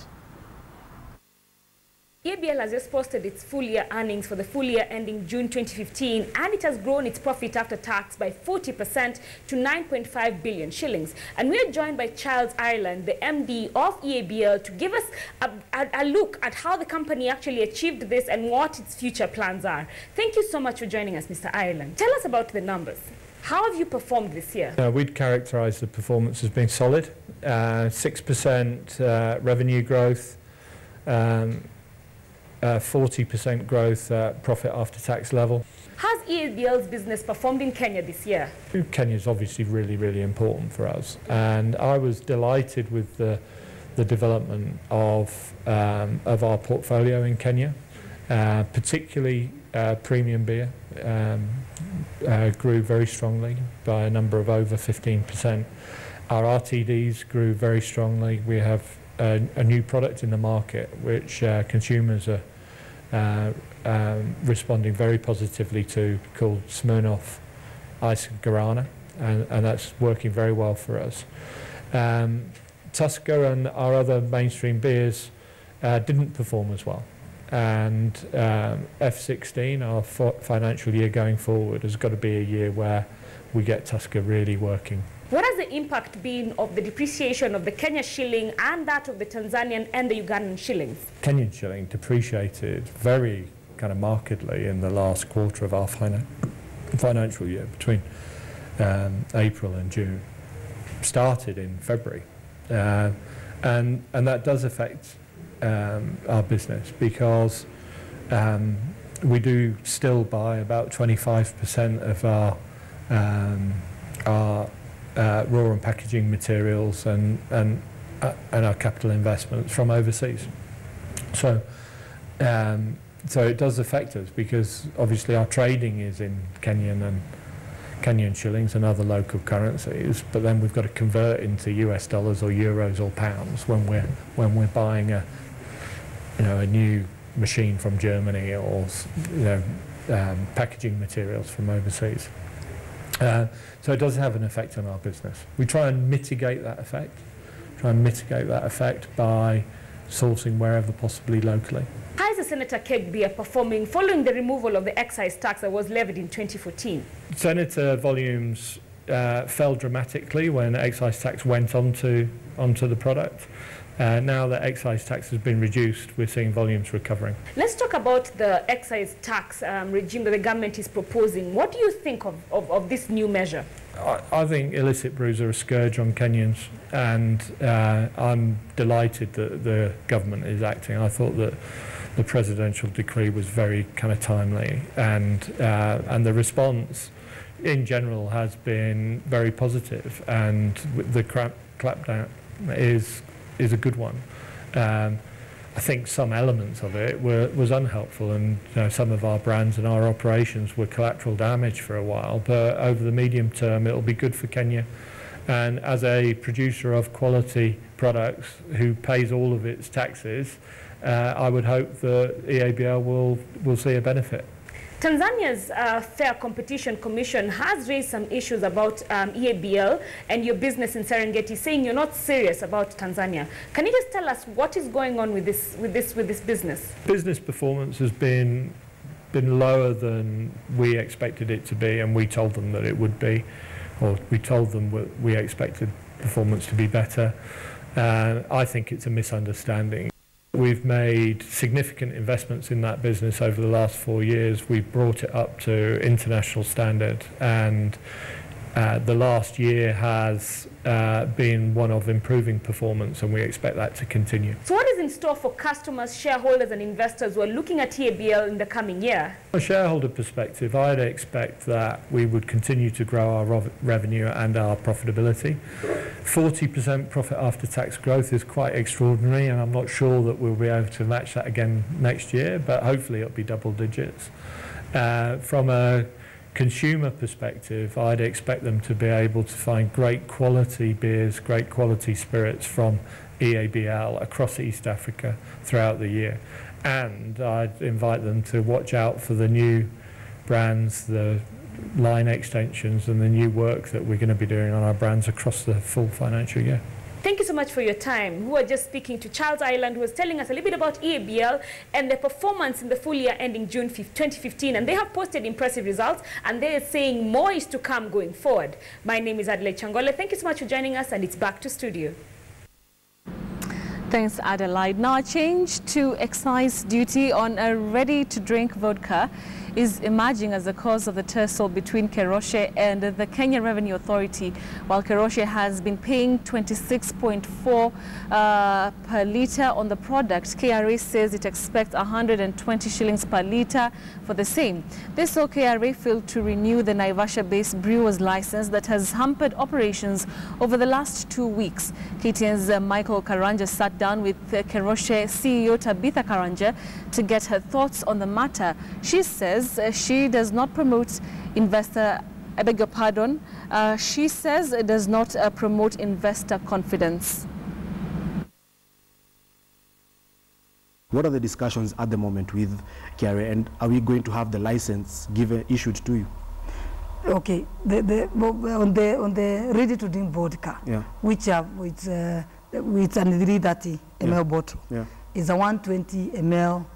EABL has just posted its full-year earnings for the full year ending June 2015, and it has grown its profit after tax by 40% to 9.5 billion shillings. And we are joined by Charles Ireland, the MD of EABL, to give us a look at how the company actually achieved this and what its future plans are. Thank you so much for joining us, Mr. Ireland. Tell us about the numbers. How have you performed this year? We'd characterise the performance as being solid. 6% revenue growth, 40% growth at profit after tax level. Has EABL's business performed in Kenya this year? Kenya is obviously really, really important for us, and I was delighted with the development of our portfolio in Kenya, particularly premium beer. Grew very strongly by a number of over 15%. Our RTDs grew very strongly. We have a new product in the market which consumers are responding very positively to, called Smirnoff Ice Guarana, and that's working very well for us. Tusker and our other mainstream beers didn't perform as well. And F16, our financial year going forward, has got to be a year where we get Tusker really working. What has the impact been of the depreciation of the Kenya shilling and that of the Tanzanian and the Ugandan shillings? Kenyan shilling depreciated very kind of markedly in the last quarter of our financial year, between April and June. Started in February, and that does affect our business, because we do still buy about 25% of our raw and packaging materials and our capital investments from overseas. So it does affect us, because obviously our trading is in Kenyan shillings and other local currencies, but then we've got to convert into US dollars or euros or pounds when we're buying a new machine from Germany, or packaging materials from overseas. So it does have an effect on our business. We try and mitigate that effect. By sourcing wherever possibly locally. How is the Senator Keg beer performing following the removal of the excise tax that was levied in 2014? Senator volumes fell dramatically when excise tax went onto the product. Now that excise tax has been reduced, we're seeing volumes recovering. Let's talk about the excise tax regime that the government is proposing. What do you think of this new measure? I think illicit brews are a scourge on Kenyans, and I'm delighted that the government is acting. I thought that the presidential decree was very kind of timely, and the response in general has been very positive, and the clampdown is a good one. I think some elements of it was unhelpful, and some of our brands and our operations were collateral damage for a while, but over the medium term it'll be good for Kenya. And as a producer of quality products who pays all of its taxes, I would hope that EABL will see a benefit. Tanzania's Fair Competition Commission has raised some issues about EABL and your business in Serengeti, saying you're not serious about Tanzania. Can you just tell us what is going on with this business? Business performance has been lower than we expected it to be, and we told them that it would be, or we told them we expected performance to be better. I think it's a misunderstanding. We've made significant investments in that business over the last 4 years. We've brought it up to international standard, and The last year has been one of improving performance, and we expect that to continue. So what is in store for customers, shareholders and investors who are looking at TABL in the coming year? From a shareholder perspective, I'd expect that we would continue to grow our revenue and our profitability. 40% profit after tax growth is quite extraordinary, and I'm not sure that we'll be able to match that again next year, but hopefully it'll be double digits. From a consumer perspective, I'd expect them to be able to find great quality beers, great quality spirits from EABL across East Africa throughout the year. And I'd invite them to watch out for the new brands, the line extensions and the new work that we're going to be doing on our brands across the full financial year. Thank you so much for your time. We were just speaking to Charles Ireland, who was telling us a little bit about EABL and their performance in the full year ending June 2015. And they have posted impressive results, and they're saying more is to come going forward. My name is Adelaide Changole. Thank you so much for joining us, and it's back to studio. Thanks, Adelaide. Now, a change to excise duty on a ready-to-drink vodka is emerging as a cause of the tussle between Keroshe and the Kenya Revenue Authority. While Keroshe has been paying 26.4 per litre on the product, KRA says it expects 120 shillings per litre for the same. This saw KRA failed to renew the Naivasha-based brewer's license that has hampered operations over the last 2 weeks. KTN's Michael Karanja sat down with Keroshe CEO Tabitha Karanja to get her thoughts on the matter. She says she does not promote investor, I beg your pardon, she says it does not promote investor confidence. What are the discussions at the moment with KRA, and are we going to have the license issued to you? Okay, on the ready-to-drink vodka, yeah, which with an 330 ml bottle, yeah, is a 120 ml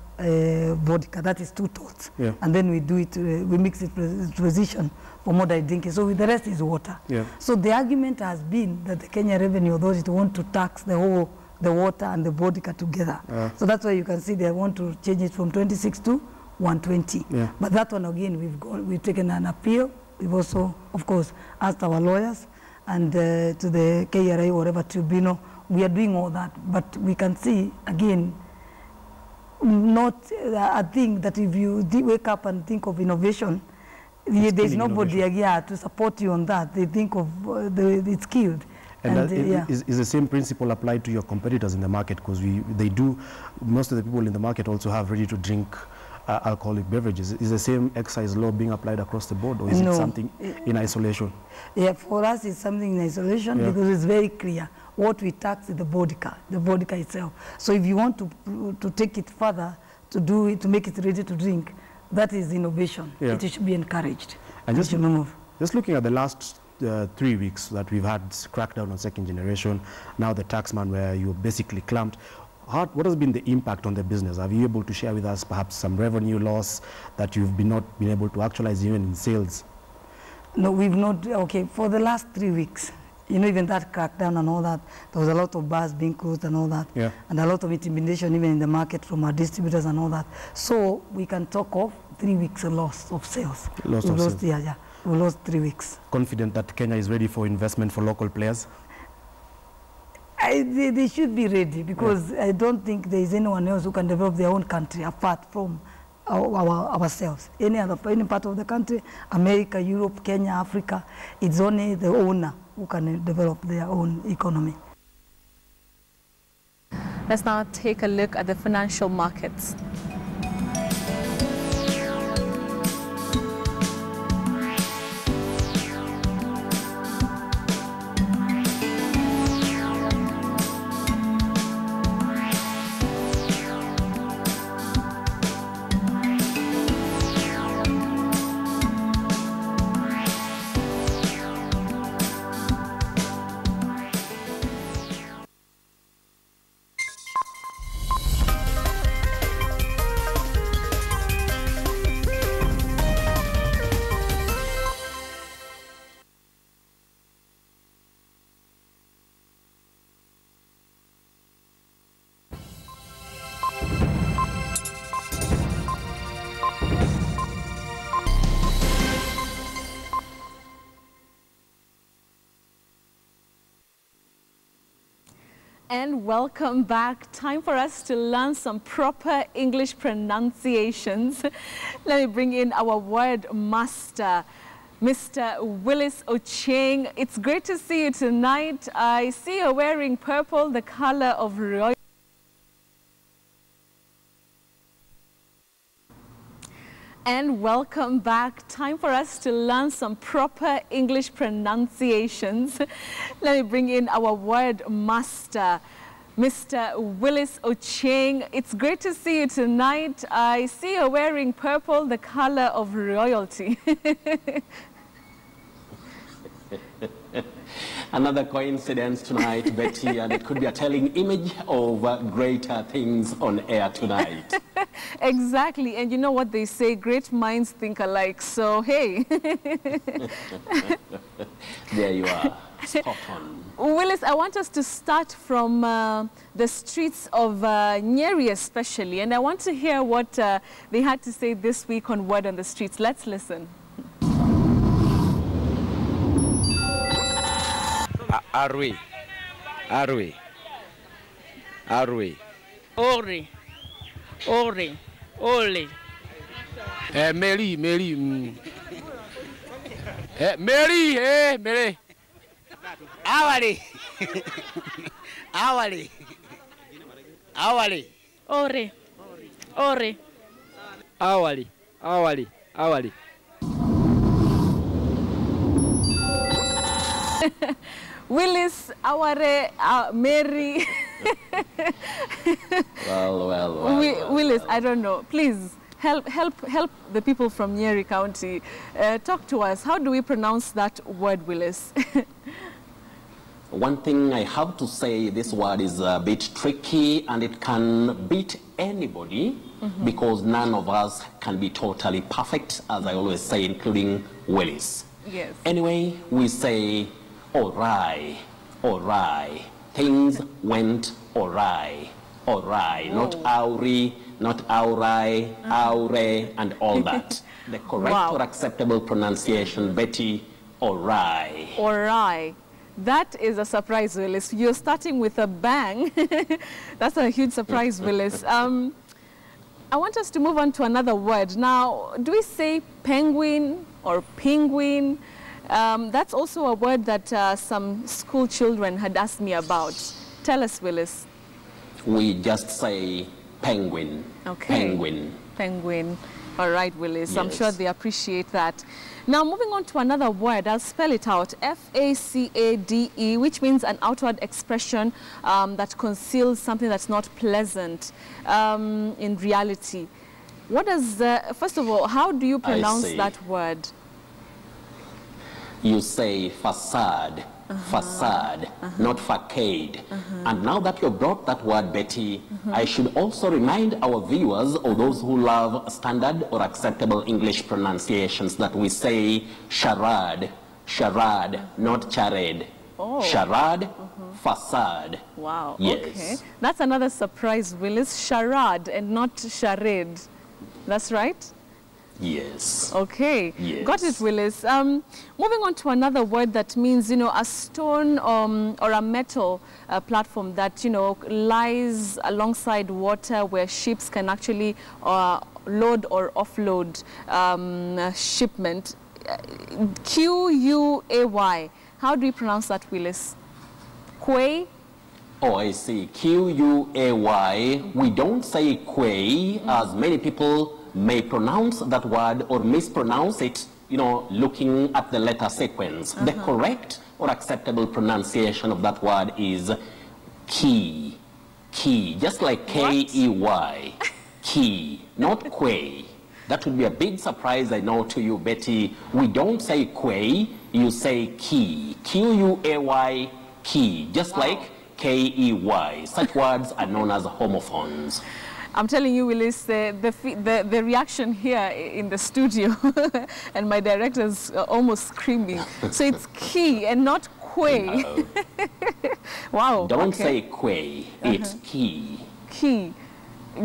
vodka, that is 2 tots, yeah, and then we do it, we mix it with position for modern drinking. So the rest is water. Yeah. So the argument has been that the Kenya Revenue Authority want to tax the water and the vodka together. So that's why you can see they want to change it from 26 to 120. Yeah. But that one again, we've taken an appeal. We've also, of course, asked our lawyers and to the KRA, whatever tribunal. We are doing all that, but we can see again, not a thing that if you wake up and think of innovation, there's nobody here to support you on that. They think of it's killed. And is the same principle applied to your competitors in the market? Because most of the people in the market also have ready-to-drink alcoholic beverages. Is the same excise law being applied across the board, or is it something in isolation? Yeah, for us it's something in isolation, yeah, because it's very clear. What we tax is the vodka itself. So if you want to take it further, to make it ready to drink, that is innovation. Yeah. It should be encouraged. And just looking at the last 3 weeks that we've had crackdown on second generation, now the taxman where you basically clamped, what has been the impact on the business? Are you able to share with us perhaps some revenue loss that you've not been able to actualize even in sales? No, we've not. Okay, for the last 3 weeks, you know, even that crackdown and all that, there was a lot of bars being closed and all that, yeah, and a lot of intimidation even in the market from our distributors and all that. So we can talk of 3 weeks loss of sales. We lost 3 weeks. Confident that Kenya is ready for investment for local players? They should be ready, because yeah, I don't think there is anyone else who can develop their own country apart from ourselves. Any part of the country, America, Europe, Kenya, Africa, it's only the owner who can develop their own economy. Let's now take a look at the financial markets. And welcome back. Time for us to learn some proper English pronunciations. Let me bring in our word master, Mr. Willis Ocheng. It's great to see you tonight. I see you're wearing purple, the color of royal. And welcome back. Time for us to learn some proper English pronunciations. Let me bring in our word master, Mr. Willis Ocheng. It's great to see you tonight. I see you're wearing purple, the color of royalty. Another coincidence tonight, Betty, and it could be a telling image of greater things on air tonight. Exactly, and you know what they say, great minds think alike, so hey. There you are, spot on. Willis, I want us to start from the streets of Nyeri especially, and I want to hear what they had to say this week on Word on the Streets. Let's listen. Are we? Ori. Oli. Mary. Mary. Awali. Ori. Awali. Willis, Aware, Mary. Well. Willis, I don't know. Please help the people from Nyeri County. Talk to us. How do we pronounce that word, Willis? One thing I have to say, this word is a bit tricky and it can beat anybody because none of us can be totally perfect, as I always say, including Willis. Yes. Anyway, we say, alright. Things went alright. Not auri, not aurai, aure, and all that. The correct or acceptable pronunciation, Betty, alright. Alright. That is a surprise, Willis. You're starting with a bang. That's a huge surprise, Willis. I want us to move on to another word. Now, do we say penguin or penguin? That's also a word that some school children had asked me about. Tell us, Willis. We just say penguin. Okay. Penguin. All right, Willis. Yes. I'm sure they appreciate that. Now, moving on to another word, I'll spell it out. F-A-C-A-D-E, which means an outward expression that conceals something that's not pleasant in reality. What does, first of all, how do you pronounce that word? You say facade, not facade. And now that you brought that word, Betty, I should also remind our viewers, or those who love standard or acceptable English pronunciations, that we say charade, not charade. Oh. Charade, facade. Wow, yes. Okay. That's another surprise, Willis. Charade and not charade. That's right? Yes. Okay. Yes. Got it, Willis. Moving on to another word that means, you know, a stone or a metal platform that, you know, lies alongside water where ships can actually load or offload shipment. Q-U-A-Y. How do you pronounce that, Willis? Quay? Oh, I see. Q-U-A-Y. We don't say quay, as many people may pronounce that word or mispronounce it, you know, looking at the letter sequence. The correct or acceptable pronunciation of that word is key. Just like K-E-Y. Key, not quay. That would be a big surprise, I know, to you, Betty. We don't say quay, you say key. Q-U-A-Y, key. Just like K-E-Y. Such words are known as homophones. I'm telling you, Willis, the reaction here in the studio, and my director's almost screaming. So it's key and not quay. No. Wow. Don't say quay, it's key. Key.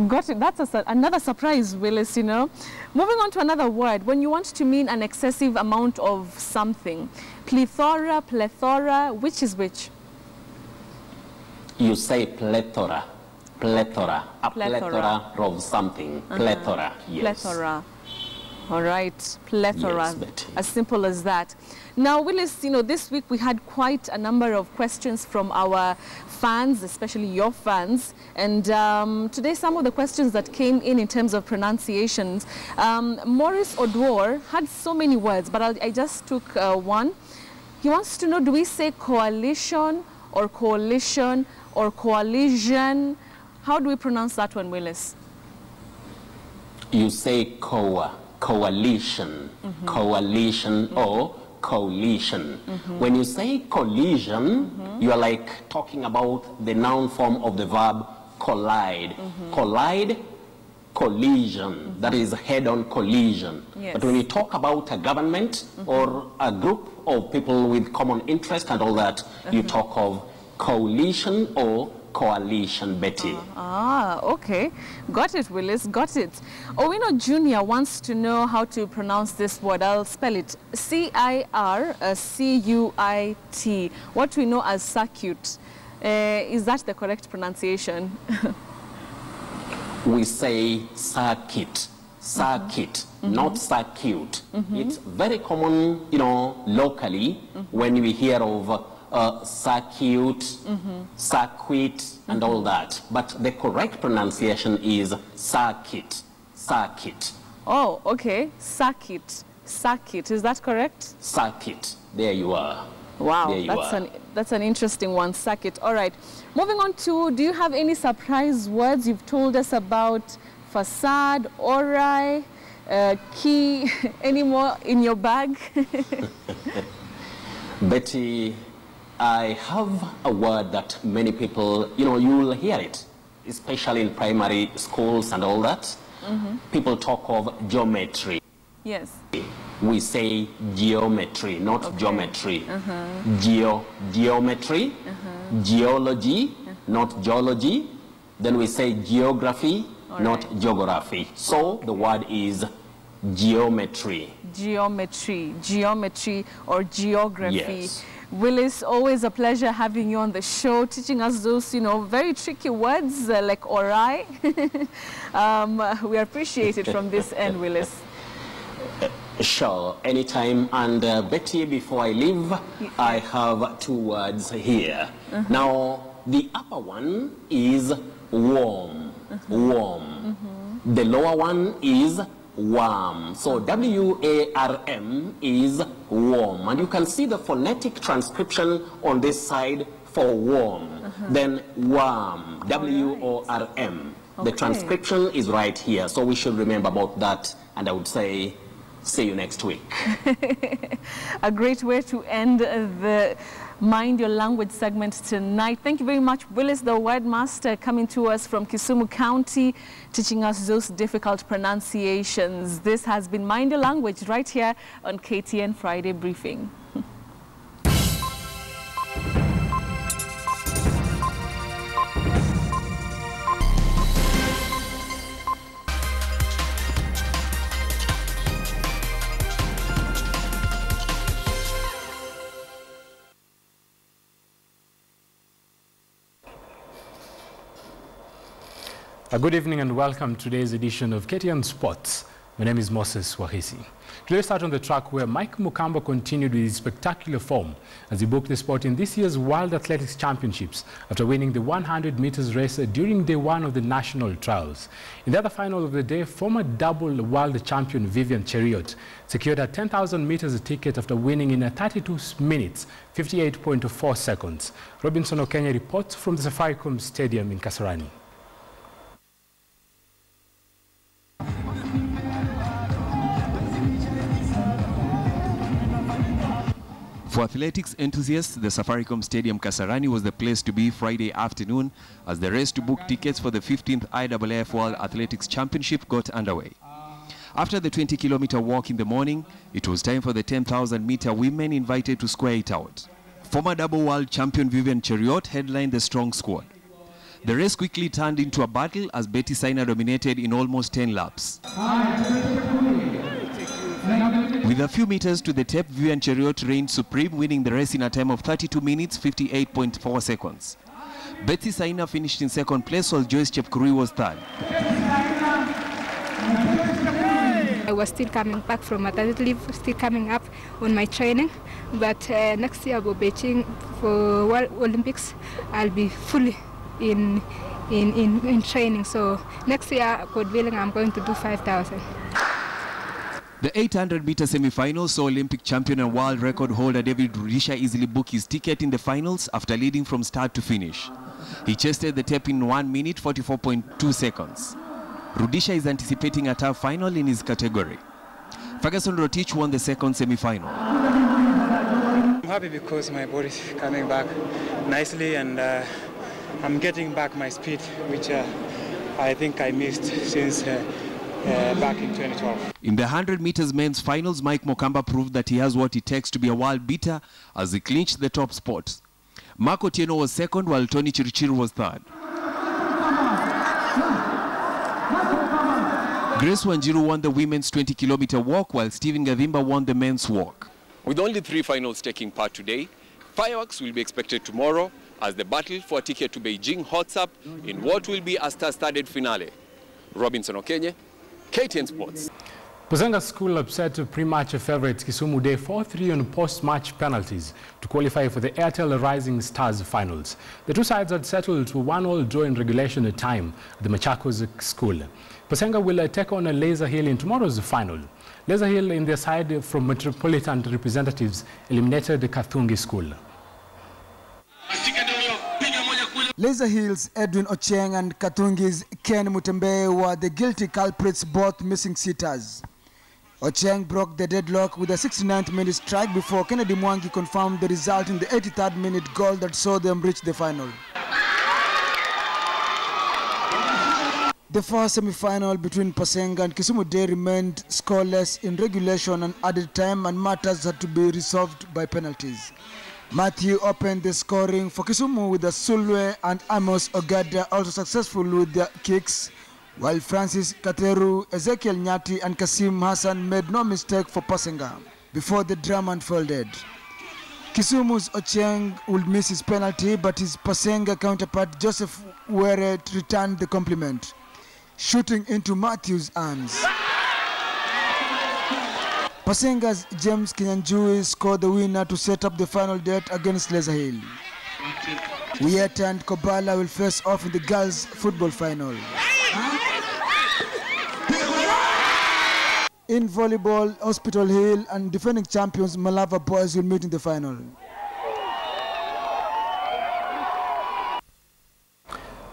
Got it. That's another surprise, Willis, you know. Moving on to another word, when you want to mean an excessive amount of something. Plethora, which is which? You say plethora. Plethora. A plethora of something. Plethora. Yes. Plethora. All right. Plethora. Yes, Betty. As simple as that. Now, Willis, you know, this week we had quite a number of questions from our fans, especially your fans. And today, some of the questions that came in terms of pronunciations, Maurice Odwar had so many words, but I just took one. He wants to know, do we say coalition or coalition or coalition? How do we pronounce that one, Willis? You say coalition, coalition or coalition. When you say collision, you are like talking about the noun form of the verb collide. Collide, collision, that is head-on collision. Yes. But when you talk about a government or a group of people with common interest and all that, you talk of coalition or coalition, Betty. Okay. Got it, Willis. Got it. Owino Jr. wants to know how to pronounce this word. I'll spell it. C-I-R-C-U-I-T. What we know as circuit. Is that the correct pronunciation? We say circuit. Circuit, not circuit. It's very common, you know, locally when we hear of circuit, circuit, and all that. But the correct pronunciation is circuit. Circuit. Oh, okay. Circuit. Circuit. Is that correct? Circuit. There you are. Wow, there you are. That's an interesting one, circuit. All right. Moving on to, do you have any surprise words? You've told us about facade, ori, key, any more in your bag? Betty, I have a word that many people, you know, you will hear it, especially in primary schools and all that. People talk of geometry. Yes. We say geometry, not geometry. Geometry, geology, not geology. Then we say geography, not geography. So the word is geometry. Geometry, geometry or geography. Yes. Willis, always a pleasure having you on the show, teaching us those, you know, very tricky words like ori. We appreciate it from this end, Willis. Sure, anytime. And Betty, before I leave, I have two words here. Now, the upper one is warm, warm. The lower one is warm. So W-A-R-M is warm. And you can see the phonetic transcription on this side for warm. Then warm, W-O-R-M. The transcription is right here. So we should remember about that. And I would say, see you next week. A great way to end the Mind Your Language segment tonight. Thank you very much, Willis, the word master, coming to us from Kisumu County, teaching us those difficult pronunciations. This has been Mind Your Language right here on KTN Friday Briefing. Good evening and welcome to today's edition of KTN Sports. My name is Moses Wahisi. Today we start on the track where Mike Mukamba continued with his spectacular form as he booked the spot in this year's World Athletics Championships after winning the 100 meters race during day one of the national trials. In the other final of the day, former double world champion Vivian Cheruiyot secured a 10,000 meters ticket after winning in 32 minutes, 58.4 seconds. Robinson Okenya reports from the Safaricom Stadium in Kasarani. For athletics enthusiasts, the Safaricom Stadium Kasarani was the place to be Friday afternoon as the race to book tickets for the 15th IAAF World Athletics Championship got underway. After the 20-kilometer walk in the morning, it was time for the 10,000-meter women invited to square it out. Former double world champion Vivian Cheruiyot headlined the strong squad. The race quickly turned into a battle as Betty Saina dominated in almost 10 laps. With a few meters to the tape, Vivian Cheruiyot reigned supreme, winning the race in a time of 32 minutes, 58.4 seconds. Betsy Saina finished in second place while Joyce Chepkurui was third. I was still coming back from maternity leave, still coming up on my training, but next year for Beijing for World Olympics, I'll be fully in training. So next year, God willing, I'm going to do 5,000. The 800-meter semi-final saw Olympic champion and world record holder David Rudisha easily book his ticket in the finals after leading from start to finish. He chested the tape in 1 minute 44.2 seconds. Rudisha is anticipating a tough final in his category. Ferguson Rotich won the second semi-final. I'm happy because my body is coming back nicely and I'm getting back my speed, which I think I missed since back in 2012. In the 100 meters men's finals, Mike Mokamba proved that he has what it takes to be a world beater as he clinched the top spot. Marco Tieno was second while Tony Chirichiri was third. Grace Wanjiru won the women's 20-kilometer walk while Stephen Gavimba won the men's walk. With only 3 finals taking part today, fireworks will be expected tomorrow as the battle for a ticket to Beijing hots up in what will be a star-studded finale. Robinson Okenye, KTN Sports. Pozenga School upset pre-match favourites Kisumu Day 4-3 on post-match penalties to qualify for the Airtel Rising Stars finals. The two sides had settled to 1-1 draw in regulation time at the Machakos School. Pozenga will take on Laser Hill in tomorrow's final. Laser Hill in their side from Metropolitan representatives eliminated the Kathungi School. Laser Hill's Edwin Ocheng and Kathungi's Ken Mutembe were the guilty culprits, both missing sitters. Ocheng broke the deadlock with a 69th minute strike before Kennedy Mwangi confirmed the result in the 83rd minute goal that saw them reach the final. The first semi-final between Pozenga and Kisumu Day remained scoreless in regulation and added time, and matters had to be resolved by penalties. Matthew opened the scoring for Kisumu with a Sulwe, and Amos Ogada also successful with their kicks, while Francis Kateru, Ezekiel Nyati and Kasim Hassan made no mistake for Pozenga before the drama unfolded. Kisumu's Ocheng would miss his penalty, but his Pozenga counterpart Joseph Were returned the compliment, shooting into Matthew's arms. Pozenga's James Kinyanjui scored the winner to set up the final date against Laser Hill. Wieta and Kobala will face off in the girls' football final. In volleyball, Hospital Hill and defending champions Malava Boys will meet in the final.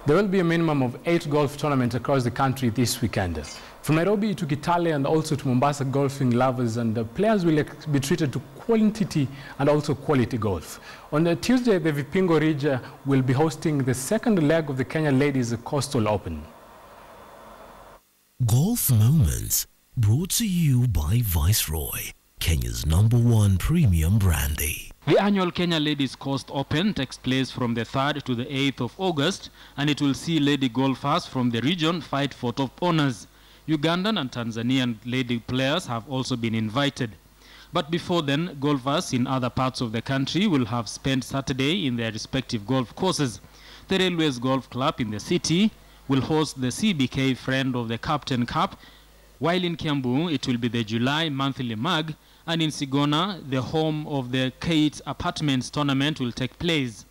There will be a minimum of 8 golf tournaments across the country this weekend. From Nairobi to Kitale and also to Mombasa, golfing lovers and players will be treated to quantity and also quality golf. On Tuesday, the Vipingo Ridge will be hosting the second leg of the Kenya Ladies Coastal Open. Golf Moments, brought to you by Viceroy, Kenya's #1 premium brandy. The annual Kenya Ladies Coast Open takes place from the 3rd to the 8th of August, and it will see lady golfers from the region fight for top honors. Ugandan and Tanzanian lady players have also been invited. But before then, golfers in other parts of the country will have spent Saturday in their respective golf courses. The Railways Golf Club in the city will host the CBK Friend of the Captain Cup, while in Kiambu it will be the July monthly mag, and in Sigona the home of the Kate Apartments tournament will take place.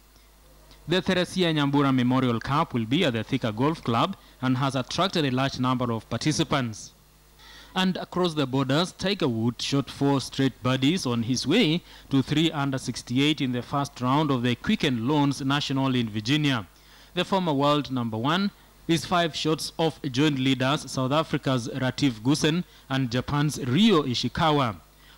The Theresia Nyambura Memorial Cup will be at the Thika Golf Club and has attracted a large number of participants. And across the borders, Tiger Woods shot 4 straight birdies on his way to 3 under 68 in the first round of the Quicken Loans National in Virginia. The former world #1 is 5 shots off joint leaders South Africa's Ratief Goosen and Japan's Ryo Ishikawa.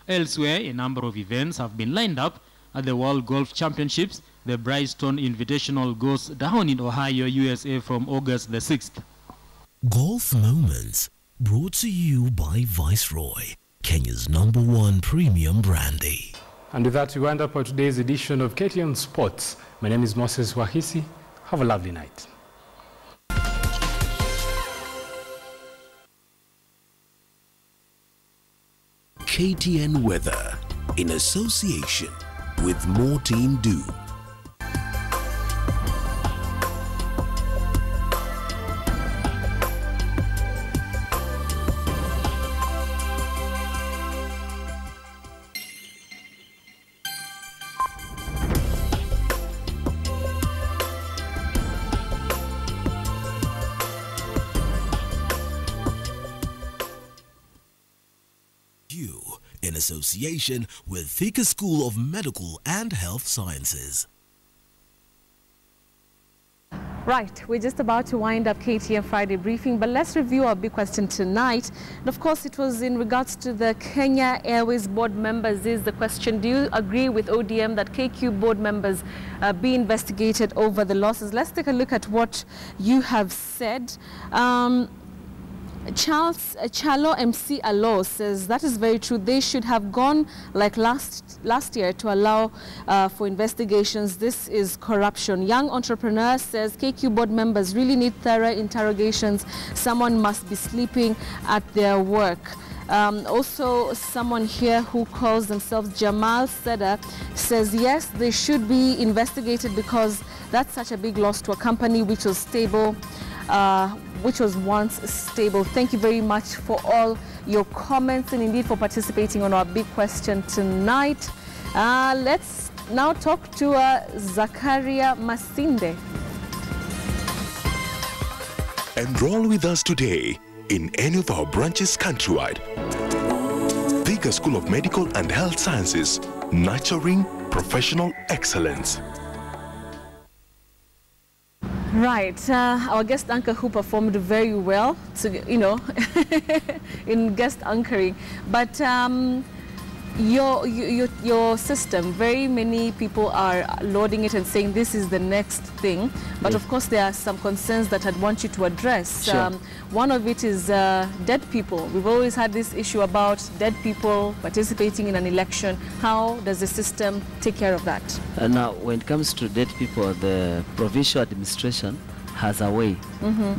Elsewhere, a number of events have been lined up at the World Golf Championships. The Bristol Invitational goes down in Ohio, USA from August the 6th. Golf Moments, brought to you by Viceroy, Kenya's #1 premium brandy. And with that, we wind up our today's edition of KTN Sports. My name is Moses Wahisi. Have a lovely night. KTN Weather, in association with More Team Do. You, in association with Thika School of Medical and Health Sciences. Right, we're just about to wind up KTN Friday Briefing, but let's review our big question tonight. And of course, it was in regards to the Kenya Airways board members. Is the question, do you agree with ODM that KQ board members be investigated over the losses? Let's take a look at what you have said. Chalo MC Alo says that is very true. They should have gone like last year to allow for investigations. This is corruption. Young Entrepreneur says KQ board members really need thorough interrogations. Someone must be sleeping at their work. Also, someone here who calls themselves Jamal Seda says yes, they should be investigated because that's such a big loss to a company which was stable. Which was once stable. Thank you very much for all your comments and indeed for participating on our big question tonight. Let's now talk to Zakaria Masinde. Enroll with us today in any of our branches countrywide. Thika School of Medical and Health Sciences, nurturing professional excellence. Right, our guest anchor who performed very well, in guest anchoring. But your system, very many people are loading it and saying this is the next thing. But of course, there are some concerns that I'd want you to address. Sure. One of it is dead people. We've always had this issue about dead people participating in an election. How does the system take care of that? Now, when it comes to dead people, the provincial administration has a way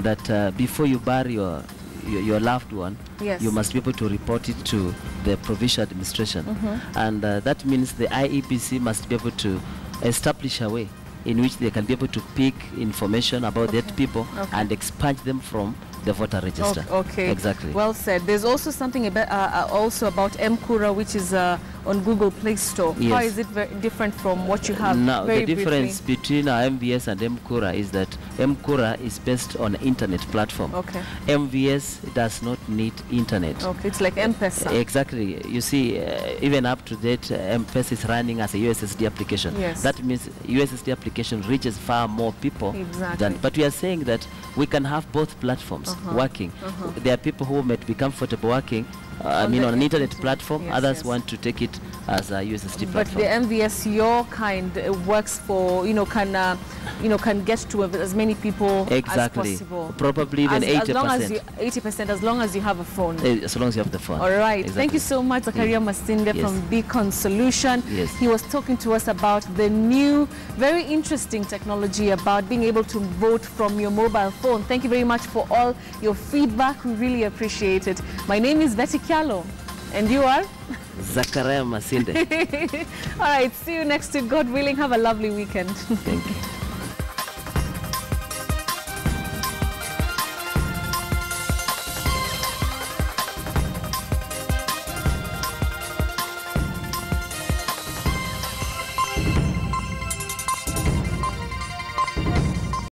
that before you bury your loved one, yes, you must be able to report it to the provincial administration. And that means the IEPC must be able to establish a way in which they can be able to pick information about dead people and expunge them from the voter register. Okay. Exactly. Well said. There's also something about M-Kura, which is on Google Play Store. Yes. How is it very different from what you have? Now, very the difference between MVS and M-Kura is that M-Kura is based on an internet platform. Okay. MVS does not need internet. Okay, it's like M-Pesa. Exactly. You see, even up to date, M-Pesa is running as a USSD application. Yes. That means USSD application reaches far more people. Exactly. But we are saying that we can have both platforms working. There are people who might be comfortable working on an internet platform. Yes, others yes. want to take it as a USSD But platform. the MVS, your kind, works for, can get to as many people Exactly. as possible. Probably even 80%. As long as 80%, as long as you have a phone. As long as you have the phone. All right. Exactly. Thank you so much, Zakaria Masinde Yes. from Beacon Solution. Yes. He was talking to us about the new, very interesting technology about being able to vote from your mobile phone. Thank you very much for all your feedback. We really appreciate it. My name is Betty Kialo, and you are? Zakaria Masinde. All right. See you next week, God willing. Have a lovely weekend. Thank you.